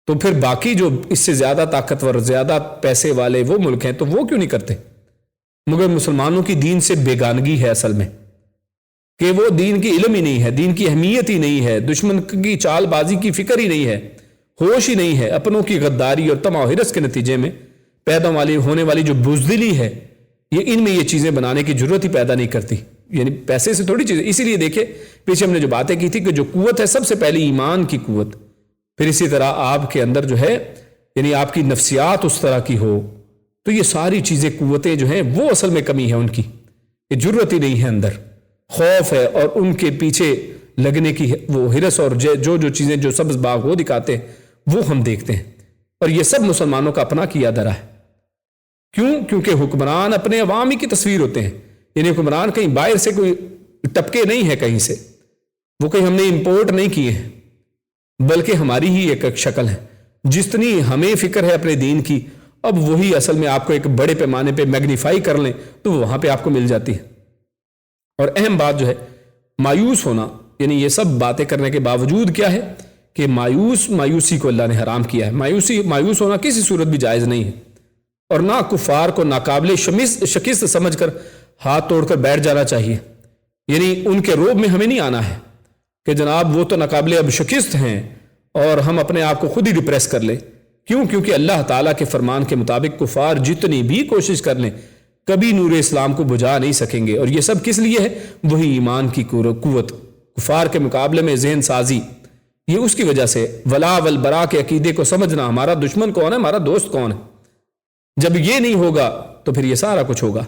تو پھر باقی جو اس سے زیادہ طاقتور، زیادہ پیسے والے وہ ملک ہیں تو وہ کیوں نہیں کرتے؟ مگر مسلمانوں کی دین سے بیگانگی ہے اصل میں، کہ وہ دین کی علم ہی نہیں ہے، دین کی اہمیت ہی نہیں ہے، دشمن کی چال بازی کی فکر ہی نہیں ہے، ہوش ہی نہیں ہے، اپنوں کی غداری اور طمع و حرص کے نتیجے میں پیدا ہونے والی جو بزدلی ہے، یہ ان میں یہ چیزیں بنانے کی ضرورت ہی پیدا نہیں کرتی۔ یعنی پیسے سے تھوڑی چیزیں، اسی لیے دیکھیں پیچھے ہم نے جو باتیں کی تھی کہ جو قوت ہے سب سے پہلی ایمان کی قوت، پھر اسی طرح آپ کے اندر جو ہے یعنی آپ کی نفسیات اس طرح کی ہو، تو یہ ساری چیزیں قوتیں جو ہیں وہ اصل میں کمی ہے ان کی، یہ ضرورت ہی نہیں ہے، اندر خوف ہے اور ان کے پیچھے لگنے کی وہ حرص، اور جو چیزیں جو سبز باغ وہ دکھاتے ہیں وہ ہم دیکھتے ہیں، اور یہ سب مسلمانوں کا اپنا کیا درا ہے۔ کیوں؟ کیونکہ حکمران اپنے عوامی کی تصویر ہوتے ہیں، یعنی حکمران کہیں باہر سے کوئی ٹپکے نہیں ہے کہیں سے، وہ کہیں ہم نے امپورٹ نہیں کیے ہیں، بلکہ ہماری ہی ایک شکل ہے۔ جتنی ہمیں فکر ہے اپنے دین کی، اب وہی اصل میں آپ کو ایک بڑے پیمانے پہ میگنیفائی کر لیں تو وہاں پہ آپ کو مل جاتی ہے۔ اور اہم بات جو ہے مایوس ہونا، یعنی یہ سب باتیں کرنے کے باوجود کیا ہے کہ مایوسی کو اللہ نے حرام کیا ہے۔ مایوس ہونا کسی صورت بھی جائز نہیں ہے، اور نہ کفار کو ناقابل شکست سمجھ کر ہاتھ توڑ کر بیٹھ جانا چاہیے، یعنی ان کے روب میں ہمیں نہیں آنا ہے کہ جناب وہ تو ناقابل اب شکست ہیں اور ہم اپنے آپ کو خود ہی ڈپریس کر لیں۔ کیوں؟ کیونکہ اللہ تعالیٰ کے فرمان کے مطابق کفار جتنی بھی کوشش کر لیں کبھی نور اسلام کو بجھا نہیں سکیں گے، اور یہ سب کس لیے ہے؟ وہی ایمان کی قوت، کفار کے مقابلے میں ذہن سازی، یہ اس کی وجہ سے ولا والبرا کے عقیدے کو سمجھنا، ہمارا دشمن کون ہے، ہمارا دوست کون ہے۔ جب یہ نہیں ہوگا تو پھر یہ سارا کچھ ہوگا۔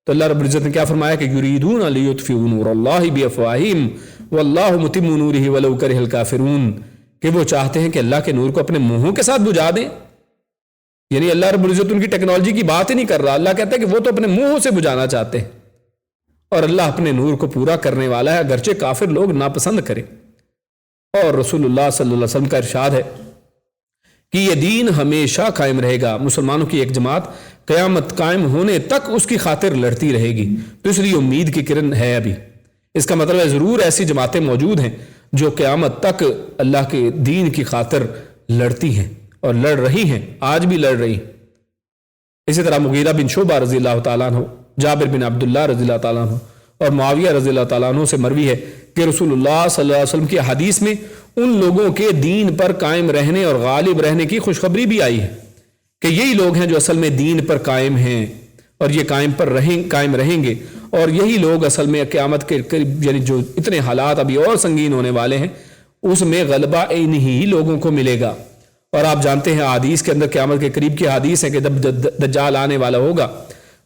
تو اللہ رب العزت نے کیا فرمایا کہ یریدون لیطفئوا نور اللہ بافواہہم واللہ متم نورہ ولو کرہ الکافرون، کہ وہ چاہتے ہیں کہ اللہ کے نور کو اپنے منہوں کے ساتھ بجھا دیں۔ یعنی اللہ رب العزت ان کی ٹیکنالوجی کی بات ہی نہیں کر رہا، اللہ کہتا ہے کہ وہ تو اپنے منہوں سے بجھانا چاہتے ہیں، اور اللہ اپنے نور کو پورا کرنے والا ہے اگرچہ کافر لوگ ناپسند کریں۔ اور رسول اللہ صلی اللہ علیہ وسلم کا ارشاد ہے کہ یہ دین ہمیشہ قائم رہے گا، مسلمانوں کی ایک جماعت قیامت قائم ہونے تک اس کی خاطر لڑتی رہے گی۔ تو اس لیے امید کی کرن ہے ابھی، اس کا مطلب ہے ضرور ایسی جماعتیں موجود ہیں جو قیامت تک اللہ کے دین کی خاطر لڑتی ہیں اور لڑ رہی ہیں، آج بھی لڑ رہی ہیں۔ اسی طرح مغیرہ بن شعبہ رضی اللہ تعالیٰ عنہ، جابر بن عبداللہ رضی اللہ تعالیٰ عنہ اور معاویہ رضی اللہ تعالیٰ عنہ سے مروی ہے کہ رسول اللہ صلی اللہ علیہ وسلم کی حدیث میں ان لوگوں کے دین پر قائم رہنے اور غالب رہنے کی خوشخبری بھی آئی ہے کہ یہی لوگ ہیں جو اصل میں دین پر قائم ہیں اور یہ قائم رہیں گے، اور یہی لوگ اصل میں قیامت کے قریب، یعنی جو اتنے حالات ابھی اور سنگین ہونے والے ہیں اس میں غلبہ انہی لوگوں کو ملے گا۔ اور آپ جانتے ہیں حدیث کے اندر قیامت کے قریب کی حدیث ہے کہ جب دجال آنے والا ہوگا،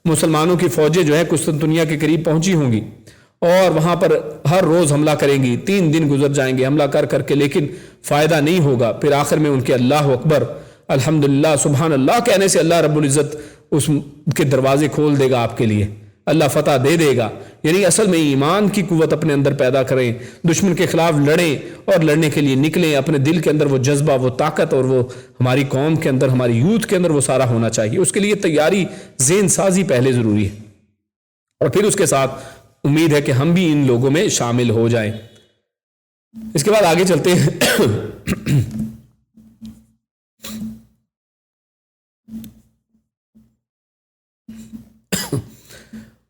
مسلمانوں کی فوجیں جو ہیں قسطنطنیہ کے قریب پہنچی ہوں گی اور وہاں پر ہر روز حملہ کریں گی، 3 دن گزر جائیں گے حملہ کر کے، لیکن فائدہ نہیں ہوگا۔ پھر آخر میں ان کے اللہ اکبر، الحمدللہ، سبحان اللہ کہنے سے اللہ رب العزت اس کے دروازے کھول دے گا آپ کے لیے، اللہ فتح دے دے گا۔ یعنی اصل میں ایمان کی قوت اپنے اندر پیدا کریں، دشمن کے خلاف لڑیں اور لڑنے کے لیے نکلیں، اپنے دل کے اندر وہ جذبہ، وہ طاقت، اور وہ ہماری قوم کے اندر، ہماری یوتھ کے اندر وہ سارا ہونا چاہیے۔ اس کے لیے تیاری، ذہن سازی پہلے ضروری ہے، اور پھر اس کے ساتھ امید ہے کہ ہم بھی ان لوگوں میں شامل ہو جائیں۔ اس کے بعد آگے چلتے ہیں۔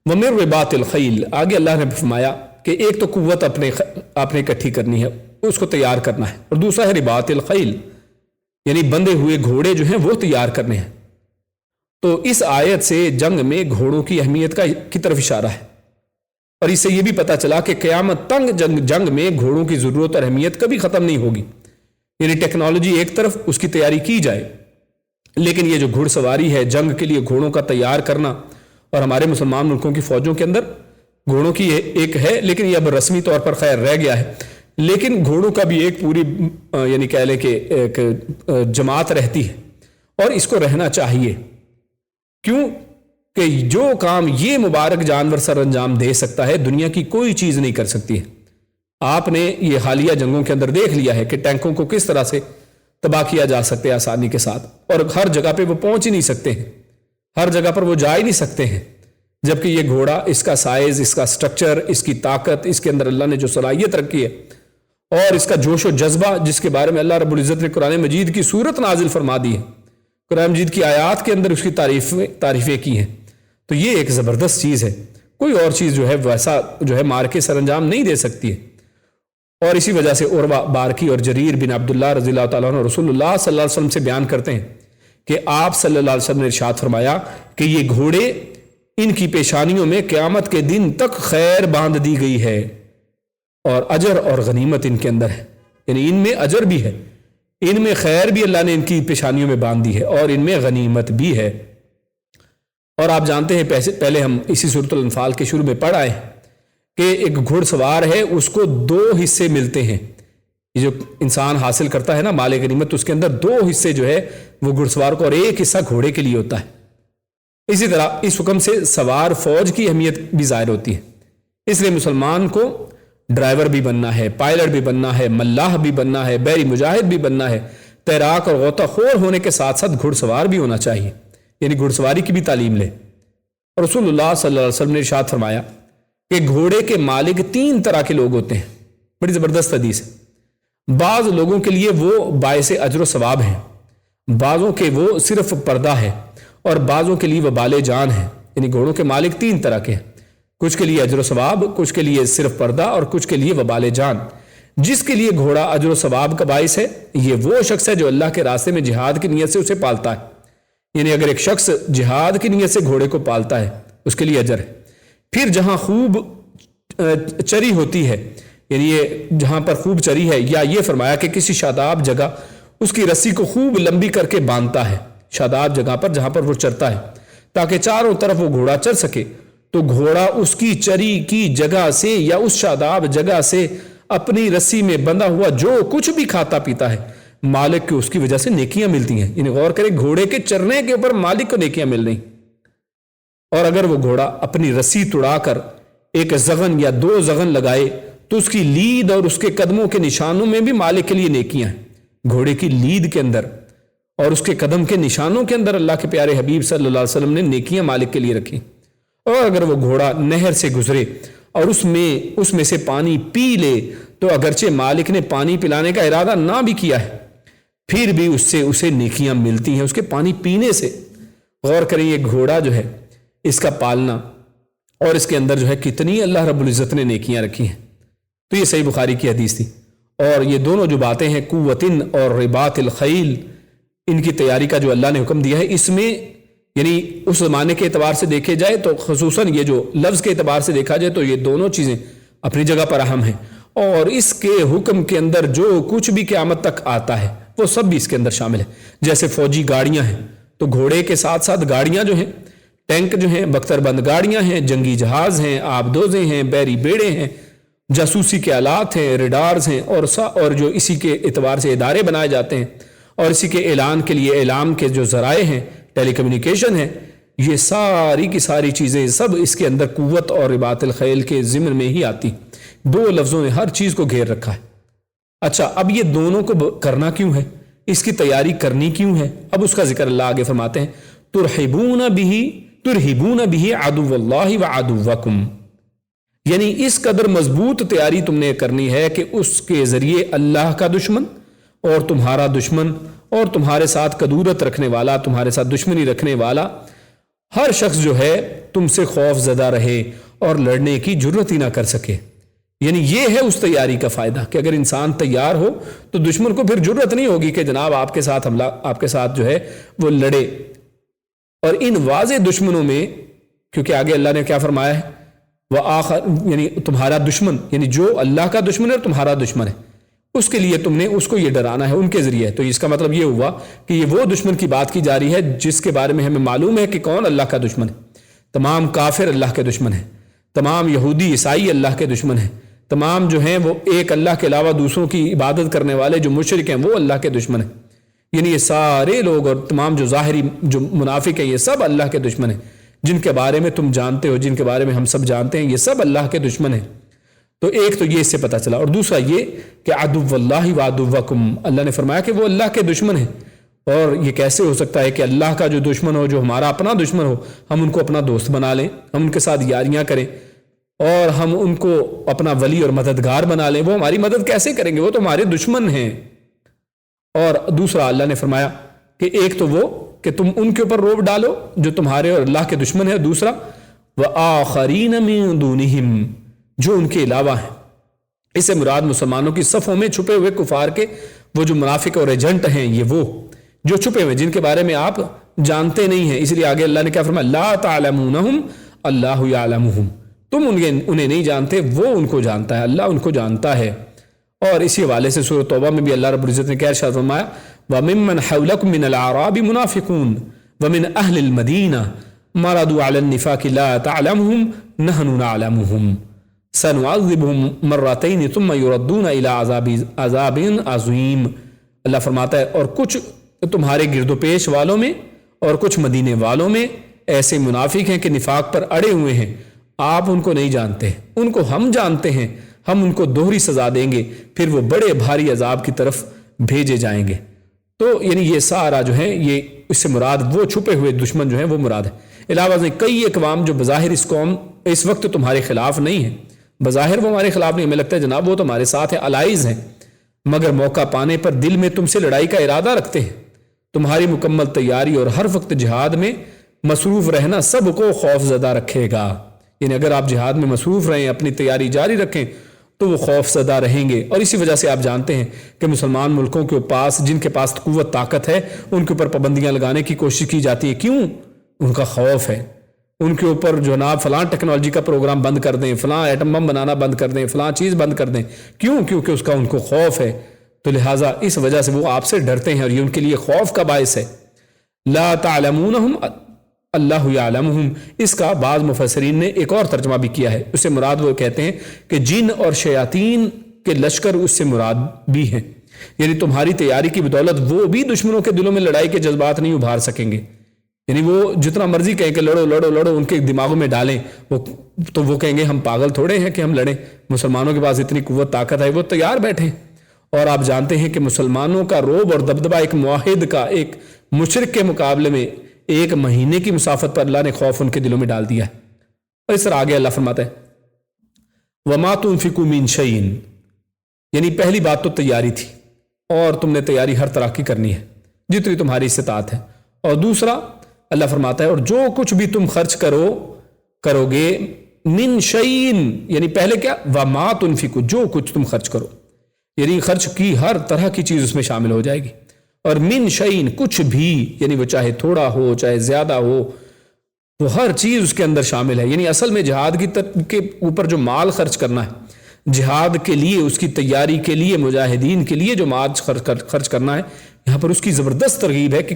وَمِن رِبَاطِ الْخَيْلِ، آگے اللہ نے فرمایا کہ ایک تو قوت آپ نے اکٹھی کرنی ہے اس کو تیار کرنا ہے، اور دوسرا ہے رباط الخیل، یعنی بندھے ہوئے گھوڑے جو ہیں وہ تیار کرنے ہیں۔ تو اس آیت سے جنگ میں گھوڑوں کی اہمیت کی طرف اشارہ ہے، اور اس سے یہ بھی پتہ چلا کہ قیامت تنگ جنگ میں گھوڑوں کی ضرورت اور اہمیت کبھی ختم نہیں ہوگی۔ یعنی ٹیکنالوجی ایک طرف اس کی تیاری کی جائے، لیکن یہ جو گھڑ سواری ہے، جنگ کے لیے گھوڑوں کا تیار کرنا، اور ہمارے مسلمان ملکوں کی فوجوں کے اندر گھوڑوں کی ایک ہے، لیکن یہ اب رسمی طور پر خیر رہ گیا ہے، لیکن گھوڑوں کا بھی ایک پوری یعنی کہہ لیں کہ ایک جماعت رہتی ہے، اور اس کو رہنا چاہیے۔ کیوں کہ جو کام یہ مبارک جانور سر انجام دے سکتا ہے، دنیا کی کوئی چیز نہیں کر سکتی ہے۔ آپ نے یہ حالیہ جنگوں کے اندر دیکھ لیا ہے کہ ٹینکوں کو کس طرح سے تباہ کیا جا سکتے ہیں آسانی کے ساتھ، اور ہر جگہ پہ وہ پہنچ ہی نہیں سکتے ہیں، ہر جگہ پر وہ جا ہی نہیں سکتے ہیں، جبکہ یہ گھوڑا، اس کا سائز، اس کا سٹرکچر، اس کی طاقت، اس کے اندر اللہ نے جو صلاحیت رکھی ہے، اور اس کا جوش و جذبہ جس کے بارے میں اللہ رب العزت نے قرآن مجید کی صورت نازل فرما دی ہے، قرآن مجید کی آیات کے اندر اس کی تعریفیں کی ہیں، تو یہ ایک زبردست چیز ہے، کوئی اور چیز جو ہے ویسا جو ہے مار کے سر انجام نہیں دے سکتی ہے۔ اور اسی وجہ سے عروہ بارکی اور جریر بن عبداللہ رضی اللہ تعالیٰ عنہ رسول اللہ صلی اللہ علیہ وسلم سے بیان کرتے ہیں کہ آپ صلی اللہ علیہ وسلم نے ارشاد فرمایا کہ یہ گھوڑے، ان کی پیشانیوں میں قیامت کے دن تک خیر باندھ دی گئی ہے، اور اجر اور غنیمت ان کے اندر ہے، یعنی ان میں اجر بھی ہے، ان میں خیر بھی اللہ نے ان کی پیشانیوں میں باندھ دی ہے، اور ان میں غنیمت بھی ہے۔ اور آپ جانتے ہیں پہلے ہم اسی سورۃ الانفال کے شروع میں پڑھ آئے کہ ایک گھڑ سوار ہے، اس کو 2 حصے ملتے ہیں، یہ جو انسان حاصل کرتا ہے نا مال غنیمت، اس کے اندر 2 حصے جو ہے وہ گھڑ سوار کو، اور 1 حصہ گھوڑے کے لیے ہوتا ہے۔ اسی طرح اس حکم سے سوار فوج کی اہمیت بھی ظاہر ہوتی ہے، اس لیے مسلمان کو ڈرائیور بھی بننا ہے، پائلٹ بھی بننا ہے، ملاح بھی بننا ہے، بحری مجاہد بھی بننا ہے، تیراک اور غوطہ خور ہونے کے ساتھ ساتھ گھڑ سوار بھی ہونا چاہیے، یعنی گھڑ سواری کی بھی تعلیم لے۔ اور رسول اللہ صلی اللہ علیہ وسلم نے ارشاد فرمایا کہ گھوڑے کے مالک 3 طرح کے لوگ ہوتے ہیں، بڑی زبردست حدیث ہے۔ بعض لوگوں کے لیے وہ باعث اجر و ثواب ہیں، بعضوں کے وہ صرف پردہ ہے، اور بعضوں کے لیے وبال جان ہے۔ یعنی گھوڑوں کے مالک 3 طرح کے ہیں، کچھ کے لیے اجر و ثواب، کچھ کے لیے صرف پردہ، اور کچھ کے لیے وبال جان۔ جس کے لیے گھوڑا اجر و ثواب کا باعث ہے، یہ وہ شخص ہے جو اللہ کے راستے میں جہاد کی نیت سے اسے پالتا ہے، یعنی اگر ایک شخص جہاد کی نیت سے گھوڑے کو پالتا ہے اس کے لیے اجر ہے۔ پھر جہاں خوب چری ہوتی ہے، یعنی یہ جہاں پر خوب چری ہے، یا یہ فرمایا کہ کسی شاداب جگہ اس کی رسی کو خوب لمبی کر کے باندھتا ہے، شاداب جگہ پر جہاں پر وہ چرتا ہے، تاکہ چاروں طرف وہ گھوڑا چر سکے، تو گھوڑا اس کی چری کی جگہ سے یا اس شاداب جگہ سے اپنی رسی میں بندھا ہوا جو کچھ بھی کھاتا پیتا ہے، مالک کو اس کی وجہ سے نیکیاں ملتی ہیں۔ یعنی غور کریں، گھوڑے کے چرنے کے اوپر مالک کو نیکیاں مل رہی، اور اگر وہ گھوڑا اپنی رسی توڑا کر 1 زغن یا 2 زغن لگائے تو اس کی لید اور اس کے قدموں کے نشانوں میں بھی مالک کے لیے نیکیاں ہیں۔ گھوڑے کی لید کے اندر اور اس کے قدم کے نشانوں کے اندر اللہ کے پیارے حبیب صلی اللہ علیہ وسلم نے نیکیاں مالک کے لیے رکھی۔ اور اگر وہ گھوڑا نہر سے گزرے اور اس میں سے پانی پی لے تو اگرچہ مالک نے پانی پلانے کا ارادہ نہ بھی کیا ہے، پھر بھی اس سے اسے نیکیاں ملتی ہیں اس کے پانی پینے سے۔ غور کریں، یہ گھوڑا جو ہے اس کا پالنا اور اس کے اندر جو ہے کتنی اللہ رب العزت نے نیکیاں رکھی ہیں۔ تو یہ صحیح بخاری کی حدیث تھی، اور یہ دونوں جو باتیں ہیں قوتن اور رباط الخیل، ان کی تیاری کا جو اللہ نے حکم دیا ہے، اس میں یعنی اس زمانے کے اعتبار سے دیکھے جائے تو خصوصاً یہ جو لفظ کے اعتبار سے دیکھا جائے تو یہ دونوں چیزیں اپنی جگہ پر اہم ہیں، اور اس کے حکم کے اندر جو کچھ بھی قیامت تک آتا ہے وہ سب بھی اس کے اندر شامل ہے۔ جیسے فوجی گاڑیاں ہیں تو گھوڑے کے ساتھ ساتھ گاڑیاں جو ہیں، ٹینک جو ہیں، بختر بند گاڑیاں ہیں، جنگی جہاز ہیں، آبدوزیں ہیں، بحری بیڑے ہیں، جاسوسی کے آلات ہیں، ریڈارز ہیں، اور جو اسی کے اعتبار سے ادارے بنائے جاتے ہیں، اور اسی کے اعلان کے لیے اعلام کے جو ذرائع ہیں، ٹیلی کمیونیکیشن ہے، یہ ساری کی ساری چیزیں سب اس کے اندر قوت اور رباط الخیل کے ضمن میں ہی آتی۔ 2 لفظوں نے ہر چیز کو گھیر رکھا ہے۔ اچھا، اب یہ دونوں کو کرنا کیوں ہے، اس کی تیاری کرنی کیوں ہے؟ اب اس کا ذکر اللہ آگے فرماتے ہیں، ترہبون بہ عدو اللہ وعدوکم، یعنی اس قدر مضبوط تیاری تم نے کرنی ہے کہ اس کے ذریعے اللہ کا دشمن اور تمہارا دشمن اور تمہارے ساتھ کدورت رکھنے والا، تمہارے ساتھ دشمنی رکھنے والا ہر شخص جو ہے تم سے خوف زدہ رہے اور لڑنے کی جرت ہی نہ کر سکے۔ یعنی یہ ہے اس تیاری کا فائدہ کہ اگر انسان تیار ہو تو دشمن کو پھر ضرورت نہیں ہوگی کہ جناب آپ کے ساتھ حملہ، آپ کے ساتھ جو ہے وہ لڑے۔ اور ان واضح دشمنوں میں، کیونکہ آگے اللہ نے کیا فرمایا ہے، وہ آخر یعنی تمہارا دشمن، یعنی جو اللہ کا دشمن ہے اور تمہارا دشمن ہے، اس کے لیے تم نے اس کو یہ ڈرانا ہے ان کے ذریعے۔ تو اس کا مطلب یہ ہوا کہ یہ وہ دشمن کی بات کی جا رہی ہے جس کے بارے میں ہمیں معلوم ہے کہ کون اللہ کا دشمن ہے۔ تمام کافر اللہ کے دشمن ہیں، تمام یہودی عیسائی اللہ کے دشمن ہیں، تمام جو ہیں وہ ایک اللہ کے علاوہ دوسروں کی عبادت کرنے والے جو مشرک ہیں وہ اللہ کے دشمن ہیں۔ یعنی یہ سارے لوگ اور تمام جو ظاہری جو منافق ہیں یہ سب اللہ کے دشمن ہیں، جن کے بارے میں تم جانتے ہو، جن کے بارے میں ہم سب جانتے ہیں، یہ سب اللہ کے دشمن ہیں۔ تو ایک تو یہ اس سے پتہ چلا، اور دوسرا یہ کہ عدو اللہ و عدوکم، اللہ نے فرمایا کہ وہ اللہ کے دشمن ہیں۔ اور یہ کیسے ہو سکتا ہے کہ اللہ کا جو دشمن ہو، جو ہمارا اپنا دشمن ہو، ہم ان کو اپنا دوست بنا لیں، ہم ان کے ساتھ یاریاں کریں اور ہم ان کو اپنا ولی اور مددگار بنا لیں؟ وہ ہماری مدد کیسے کریں گے؟ وہ تو ہمارے دشمن ہیں۔ اور دوسرا اللہ نے فرمایا کہ ایک تو وہ کہ تم ان کے اوپر روب ڈالو جو تمہارے اور اللہ کے دشمن ہیں، دوسرا وآخرین من دونہم، جو ان کے علاوہ ہیں۔ اس سے مراد مسلمانوں کی صفوں میں چھپے ہوئے کفار کے وہ جو منافق اور ایجنٹ ہیں، یہ وہ جو چھپے ہوئے جن کے بارے میں آپ جانتے نہیں ہیں۔ اس لیے آگے اللہ نے کیا فرمایا، لا تعلمونہم اللہ یعلمہم، تم انہیں نہیں جانتے، وہ ان کو جانتا ہے، اللہ ان کو جانتا ہے۔ اور اسی حوالے سے سورۃ توبہ میں بھی اللہ رب العزت نے کیا ارشاد فرمایا، وَمِمَّنْ حَوْلَكُم مِّنَ الْأَعْرَابِ مُنَافِقُونَ وَمِنْ أَهْلِ الْمَدِينَةِ مَرَدُوا عَلَى النِّفَاقِ لَا تَعْلَمُهُمْ نَحْنُ نَعْلَمُهُمْ سَنُعَذِّبُهُمْ مَرَّتَيْنِ ثُمَّ يُرَدُّونَ إِلَىٰ عَذَابٍ عَظِيمٍ۔ اللہ فرماتا ہے اور کچھ تمہارے گرد و پیش والوں میں اور کچھ مدینے والوں میں ایسے منافق ہیں کہ نفاق پر اڑے ہوئے ہیں، آپ ان کو نہیں جانتے، ان کو ہم جانتے ہیں، ہم ان کو دوہری سزا دیں گے، پھر وہ بڑے بھاری عذاب کی طرف بھیجے جائیں گے۔ تو یعنی یہ سارا جو ہے یہ اس سے مراد وہ چھپے ہوئے دشمن جو ہیں وہ مراد ہے۔ علاوہ سے کئی اقوام جو بظاہر اس قوم اس وقت تمہارے خلاف نہیں ہیں، بظاہر وہ ہمارے خلاف نہیں، ہمیں لگتا ہے جناب وہ تو ہمارے ساتھ ہیں، الائز ہیں، مگر موقع پانے پر دل میں تم سے لڑائی کا ارادہ رکھتے ہیں۔ تمہاری مکمل تیاری اور ہر وقت جہاد میں مصروف رہنا سب کو خوف زدہ رکھے گا۔ یعنی اگر آپ جہاد میں مصروف رہیں، اپنی تیاری جاری رکھیں تو وہ خوف زدہ رہیں گے۔ اور اسی وجہ سے آپ جانتے ہیں کہ مسلمان ملکوں کے پاس جن کے پاس قوت طاقت ہے ان کے اوپر پابندیاں لگانے کی کوشش کی جاتی ہے۔ کیوں؟ ان کا خوف ہے، ان کے اوپر جناب فلاں ٹیکنالوجی کا پروگرام بند کر دیں، فلاں ایٹم بم بنانا بند کر دیں، فلاں چیز بند کر دیں۔ کیوں؟ کیونکہ اس کا ان کو خوف ہے، تو لہٰذا اس وجہ سے وہ آپ سے ڈرتے ہیں اور یہ ان کے لیے خوف کا باعث ہے۔ لا تعلمونہم اللہ یعلمہم، اس کا بعض مفسرین نے ایک اور ترجمہ بھی کیا ہے، اس سے مراد وہ کہتے ہیں کہ جن اور شیاطین کے لشکر اس سے مراد بھی ہیں، یعنی تمہاری تیاری کی بدولت وہ بھی دشمنوں کے دلوں میں لڑائی کے جذبات نہیں ابھار سکیں گے۔ یعنی وہ جتنا مرضی کہیں کہ لڑو لڑو لڑو، ان کے دماغوں میں ڈالیں تو وہ کہیں گے ہم پاگل تھوڑے ہیں کہ ہم لڑیں، مسلمانوں کے پاس اتنی قوت طاقت ہے، وہ تیار بیٹھے ہیں۔ اور آپ جانتے ہیں کہ مسلمانوں کا روب اور دبدبہ ایک معاہد کا، ایک مشرک کے مقابلے میں ایک مہینے کی مسافت پر اللہ نے خوف ان کے دلوں میں ڈال دیا ہے۔ اور اس طرح آگے اللہ فرماتا ہے وَمَا تُنْفِقُوا مِنْ شَيْءٍ، یعنی پہلی بات تو تیاری تھی، اور تم نے تیاری ہر طرح کی کرنی ہے جتنی تمہاری استطاعت ہے۔ اور دوسرا اللہ فرماتا ہے اور جو کچھ بھی تم خرچ کرو گے من شیئن، یعنی پہلے کیا، وَمَا تُنْفِقُوا، جو کچھ تم خرچ کرو، یعنی خرچ کی ہر طرح کی چیز اس میں شامل ہو جائے گی۔ اور من شیئن، کچھ بھی، یعنی وہ چاہے تھوڑا ہو چاہے زیادہ ہو، وہ ہر چیز اس کے اندر شامل ہے۔ یعنی اصل میں جہاد کے اوپر جو مال خرچ کرنا ہے، جہاد کے لیے، اس کی تیاری کے لیے، مجاہدین کے لیے جو مال خرچ کرنا ہے، یہاں پر اس کی زبردست ترغیب ہے کہ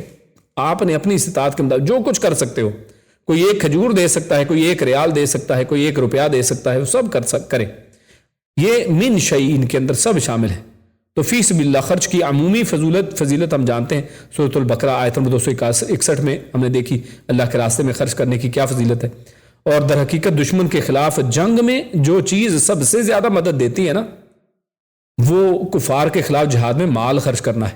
آپ نے اپنی استطاعت کے مطابق جو کچھ کر سکتے ہو، کوئی ایک کھجور دے سکتا ہے، کوئی ایک ریال دے سکتا ہے، کوئی ایک روپیہ دے سکتا ہے، وہ سب کرے۔ یہ من شیئن کے اندر سب شامل ہے۔ تو فی سبیل اللہ خرچ کی عمومی فضیلت ہم جانتے ہیں، سورۃ البقرہ آیت نمبر 261 میں ہم نے دیکھی اللہ کے راستے میں خرچ کرنے کی کیا فضیلت ہے۔ اور در حقیقت دشمن کے خلاف جنگ میں جو چیز سب سے زیادہ مدد دیتی ہے نا، وہ کفار کے خلاف جہاد میں مال خرچ کرنا ہے،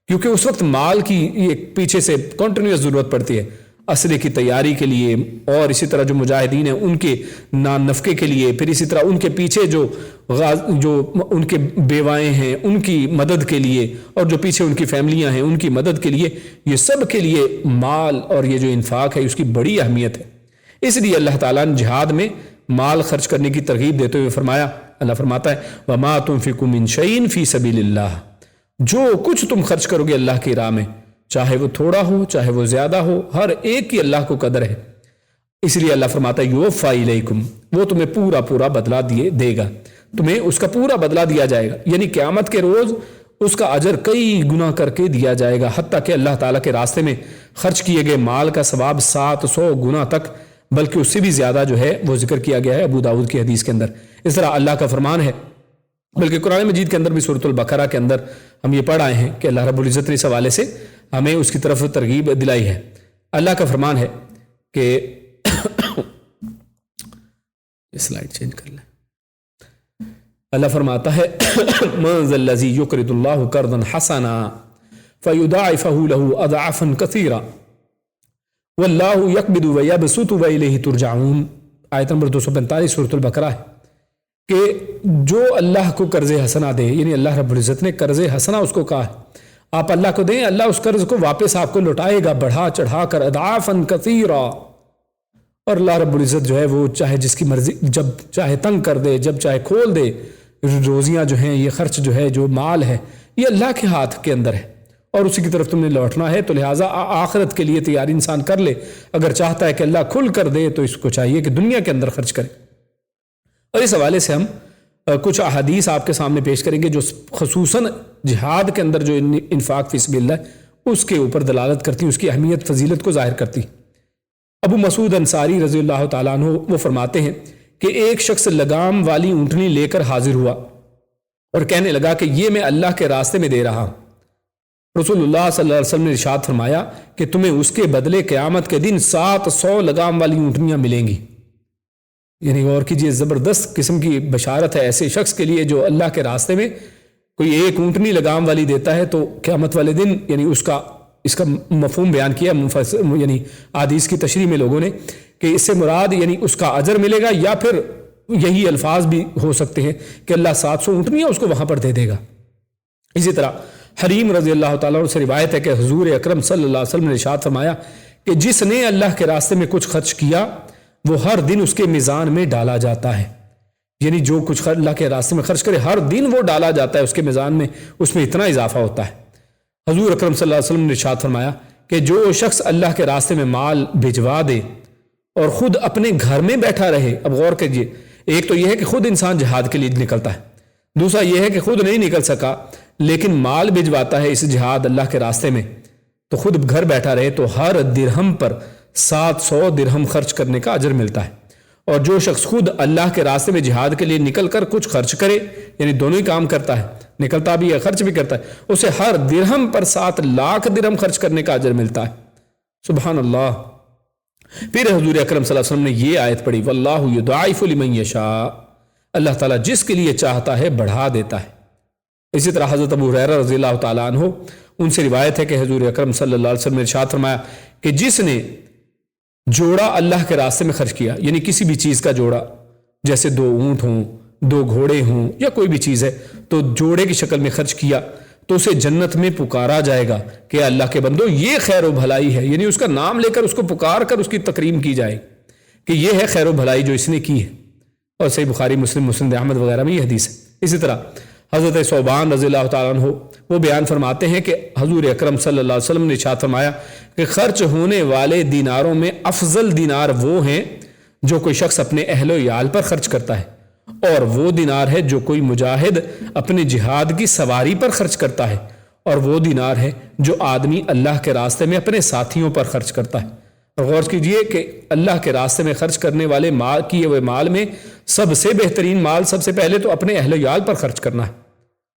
کیونکہ اس وقت مال کی ایک پیچھے سے کنٹینیوس ضرورت پڑتی ہے اسلحے کی تیاری کے لیے، اور اسی طرح جو مجاہدین ہیں ان کے نان نفقے کے لیے، پھر اسی طرح ان کے پیچھے جو ان کے بیوائیں ہیں ان کی مدد کے لیے، اور جو پیچھے ان کی فیملیاں ہیں ان کی مدد کے لیے، یہ سب کے لیے مال اور یہ جو انفاق ہے اس کی بڑی اہمیت ہے۔ اس لیے اللہ تعالیٰ نے جہاد میں مال خرچ کرنے کی ترغیب دیتے ہوئے فرمایا اللہ فرماتا ہے وما تنفقوا من شیء فی سبیل اللہ، جو کچھ تم خرچ کرو گے اللہ کی راہ میں، چاہے وہ تھوڑا ہو چاہے وہ زیادہ ہو، ہر ایک کی اللہ کو قدر ہے۔ اس لیے اللہ فرماتا ہے یوفا الیکم، وہ تمہیں پورا پورا بدلہ دے گا، تمہیں اس کا پورا بدلہ دیا جائے گا، یعنی قیامت کے روز اس کا اجر کئی گنا کر کے دیا جائے گا، حتیٰ کہ اللہ تعالیٰ کے راستے میں خرچ کیے گئے مال کا ثواب 700 گنا تک، بلکہ اس سے بھی زیادہ جو ہے وہ ذکر کیا گیا ہے ابو داؤد کی حدیث کے اندر۔ اس طرح اللہ کا فرمان ہے، بلکہ قرآن مجید کے اندر بھی سورۃ البقرہ کے اندر ہم یہ پڑھ آئے ہیں کہ اللہ رب العزت نے اس حوالے سے ہمیں اس کی طرف ترغیب دلائی ہے۔ اللہ کا فرمان ہے کہ سلائیڈ چینج کر لیں۔ اللہ فرماتا ہے من ذا الذی یقرض اللہ قرضا حسنا فیضاعفہ لہ اضعافا کثیرا واللہ یقبض ویبسط والیہ ترجعون، آیت نمبر 245 سورۃ البقرہ ہے کہ جو اللہ کو قرض حسنا دے، یعنی اللہ رب العزت نے قرض حسنا اس کو کہا ہے، آپ اللہ کو دیں، اللہ اس قرض کو واپس آپ کو لوٹائے گا بڑھا چڑھا کر، اضعافا کثیرا، اور اللہ رب العزت جو ہے وہ چاہے جس کی مرضی جب چاہے تنگ کر دے جب چاہے کھول دے۔ روزیاں جو ہیں، یہ خرچ جو ہے، جو مال ہے، یہ اللہ کے ہاتھ کے اندر ہے اور اسی کی طرف تم نے لوٹنا ہے، تو لہٰذا آخرت کے لیے تیاری انسان کر لے۔ اگر چاہتا ہے کہ اللہ کھل کر دے تو اس کو چاہیے کہ دنیا کے اندر خرچ کرے۔ اور اس حوالے سے ہم کچھ احادیث آپ کے سامنے پیش کریں گے جو خصوصاً جہاد کے اندر جو انفاق فی سبیل اللہ ہے اس کے اوپر دلالت کرتی ہیں، اس کی اہمیت فضیلت کو ظاہر کرتی۔ ابو مسعود انصاری رضی اللہ تعالیٰ عنہ وہ فرماتے ہیں کہ ایک شخص لگام والی اونٹنی لے کر حاضر ہوا اور کہنے لگا کہ یہ میں اللہ کے راستے میں دے رہا ہوں۔ رسول اللہ صلی اللہ علیہ وسلم نے ارشاد فرمایا کہ تمہیں اس کے بدلے قیامت کے دن 700 لگام والی اونٹنیاں ملیں گی۔ یعنی غور کیجیے، زبردست قسم کی بشارت ہے ایسے شخص کے لیے جو اللہ کے راستے میں کوئی ایک اونٹنی لگام والی دیتا ہے، تو قیامت والے دن یعنی اس کا مفہوم بیان کیا یعنی حدیث کی تشریح میں لوگوں نے کہ اس سے مراد یعنی اس کا اجر ملے گا، یا پھر یہی الفاظ بھی ہو سکتے ہیں کہ اللہ 700 اونٹنیاں اس کو وہاں پر دے دے گا۔ اسی طرح حریم رضی اللہ تعالیٰ عنہ سے روایت ہے کہ حضور اکرم صلی اللہ علیہ وسلم نے ارشاد فرمایا کہ جس نے اللہ کے راستے میں کچھ خرچ کیا وہ ہر دن اس کے میزان میں ڈالا جاتا ہے، یعنی جو کچھ اللہ کے راستے میں خرچ کرے ہر دن وہ ڈالا جاتا ہے اس کے میزان میں، اس میں اتنا اضافہ ہوتا ہے۔ حضور اکرم صلی اللہ علیہ وسلم نے ارشاد فرمایا کہ جو شخص اللہ کے راستے میں مال بھجوا دے اور خود اپنے گھر میں بیٹھا رہے، اب غور کیجیے، ایک تو یہ ہے کہ خود انسان جہاد کے لیے نکلتا ہے، دوسرا یہ ہے کہ خود نہیں نکل سکا لیکن مال بھجواتا ہے اس جہاد اللہ کے راستے میں، تو خود گھر بیٹھا رہے تو ہر درہم پر 700 درہم خرچ کرنے کا اجر ملتا ہے۔ اور جو شخص خود اللہ کے راستے میں جہاد کے لیے نکل کر کچھ خرچ کرے، یعنی دونوں ہی کام کرتا ہے، نکلتا بھی ہے خرچ بھی کرتا ہے، اسے ہر درہم پر 7 لاکھ درہم خرچ کرنے کا اجر ملتا ہے۔ سبحان اللہ۔ پھر حضور اکرم صلی اللہ علیہ وسلم نے یہ آیت پڑھی واللہ یضاعف لمن یشاء، اللہ تعالیٰ جس کے لیے چاہتا ہے بڑھا دیتا ہے۔ اسی طرح حضرت ابو ہریرہ رضی اللہ تعالیٰ عنہ ان سے روایت ہے کہ حضور اکرم صلی اللہ علیہ وسلم نے ارشاد فرمایا کہ جس نے جوڑا اللہ کے راستے میں خرچ کیا، یعنی کسی بھی چیز کا جوڑا، جیسے 2 اونٹ ہوں، 2 گھوڑے ہوں، یا کوئی بھی چیز ہے، تو جوڑے کی شکل میں خرچ کیا تو اسے جنت میں پکارا جائے گا کہ اللہ کے بندو یہ خیر و بھلائی ہے، یعنی اس کا نام لے کر اس کو پکار کر اس کی تکریم کی جائے کہ یہ ہے خیر و بھلائی جو اس نے کی ہے۔ اور صحیح بخاری، مسلم، مسند احمد وغیرہ میں یہ حدیث ہے۔ اسی طرح حضرت ثوبان رضی اللہ تعالیٰ عنہ وہ بیان فرماتے ہیں کہ حضور اکرم صلی اللہ علیہ وسلم نے ارشاد فرمایا کہ خرچ ہونے والے دیناروں میں افضل دینار وہ ہیں جو کوئی شخص اپنے اہل و عیال پر خرچ کرتا ہے، اور وہ دینار ہے جو کوئی مجاہد اپنے جہاد کی سواری پر خرچ کرتا ہے، اور وہ دینار ہے جو آدمی اللہ کے راستے میں اپنے ساتھیوں پر خرچ کرتا ہے۔ اور غور کیجئے کہ اللہ کے راستے میں خرچ کرنے والے مال کیے ہوئے مال میں سب سے بہترین مال سب سے پہلے تو اپنے اہل و عیال پر خرچ کرنا ہے،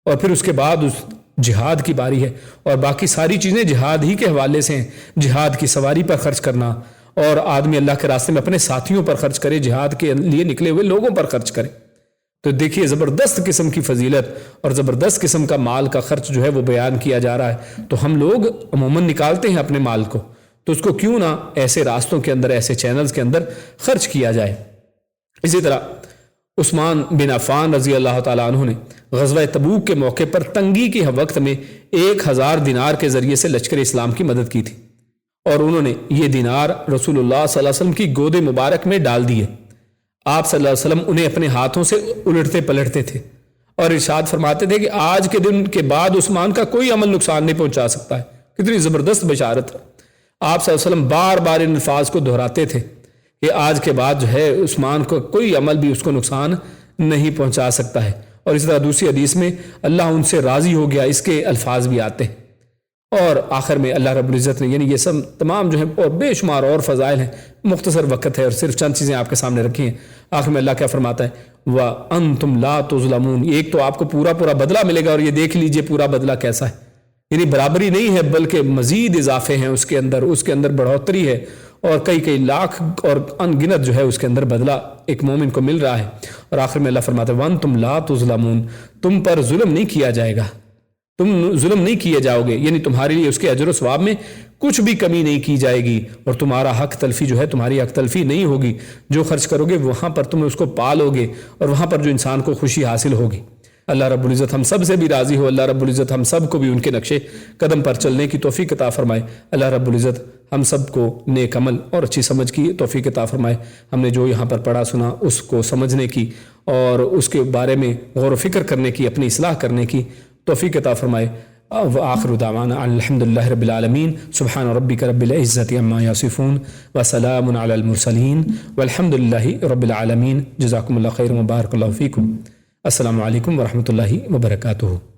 اور پھر اس کے بعد اس جہاد کی باری ہے، اور باقی ساری چیزیں جہاد ہی کے حوالے سے ہیں۔ جہاد کی سواری پر خرچ کرنا، اور آدمی اللہ کے راستے میں اپنے ساتھیوں پر خرچ کرے، جہاد کے لیے نکلے ہوئے لوگوں پر خرچ کرے، تو دیکھیے زبردست قسم کی فضیلت اور زبردست قسم کا مال کا خرچ جو ہے وہ بیان کیا جا رہا ہے۔ تو ہم لوگ عموماً نکالتے ہیں اپنے مال کو، تو اس کو کیوں نہ ایسے راستوں کے اندر، ایسے چینلز کے اندر خرچ کیا جائے۔ اسی طرح عثمان بن عفان رضی اللہ تعالیٰ عنہ نے غزوہ تبوک کے موقع پر تنگی کے وقت میں 1000 دینار کے ذریعے سے لشکر اسلام کی مدد کی تھی، اور انہوں نے یہ دینار رسول اللہ صلی اللہ علیہ وسلم کی گود مبارک میں ڈال دیے۔ آپ صلی اللہ علیہ وسلم انہیں اپنے ہاتھوں سے الٹتے پلٹتے تھے اور ارشاد فرماتے تھے کہ آج کے دن کے بعد عثمان کا کوئی عمل نقصان نہیں پہنچا سکتا ہے. کتنی زبردست بشارت. آپ صلی اللہ علیہ وسلم بار بار ان الفاظ کو دہراتے تھے کہ آج کے بعد جو ہے عثمان کو کوئی عمل بھی اس کو نقصان نہیں پہنچا سکتا ہے. اور اس طرح دوسری حدیث میں اللہ ان سے راضی ہو گیا، اس کے الفاظ بھی آتے ہیں. اور آخر میں اللہ رب العزت نے یعنی یہ سب تمام جو ہے اور بے شمار اور فضائل ہیں، مختصر وقت ہے اور صرف چند چیزیں آپ کے سامنے رکھی ہیں. آخر میں اللہ کیا فرماتا ہے، وَأَنْتُمْ لَا تُظْلَمُونَ. ایک تو آپ کو پورا بدلہ ملے گا، اور یہ دیکھ لیجئے پورا بدلہ کیسا ہے. یعنی برابری نہیں ہے بلکہ مزید اضافے ہیں اس کے اندر بڑھوتری ہے، اور کئی لاکھ اور ان گنت جو ہے اس کے اندر بدلہ ایک مومن کو مل رہا ہے. اور آخر میں اللہ فرماتا ہے وَأَنْتُمْ لَا تُظْلَمُونَ. تم پر ظلم نہیں کیا جائے گا، تم ظلم نہیں کیے جاؤ گے، یعنی تمہارے لیے اس کے اجر و ثواب میں کچھ بھی کمی نہیں کی جائے گی، اور تمہارا حق تلفی جو ہے تمہاری حق تلفی نہیں ہوگی. جو خرچ کرو گے وہاں پر تم اس کو پالو گے، اور وہاں پر جو انسان کو خوشی حاصل ہوگی. اللہ رب العزت ہم سب سے بھی راضی ہو. اللہ رب العزت ہم سب کو بھی ان کے نقشے قدم پر چلنے کی توفیق عطا فرمائے. اللہ رب العزت ہم سب کو نیک عمل اور اچھی سمجھ کی توفیق عطا فرمائے. ہم نے جو یہاں پر پڑھا سنا اس کو سمجھنے کی اور اس کے بارے میں غور و فکر کرنے کی، اپنی اصلاح کرنے کی توفیق عطا فرمائے. وآخر دعوانا الحمدللہ رب العالمین. سبحان ربک رب العزت عما یصفون وسلام علی المرسلین والحمدللہ رب العالمین. جزاکم اللہ خیر و بارک اللہ فیکم. السلام علیکم ورحمۃ اللہ وبرکاتہ.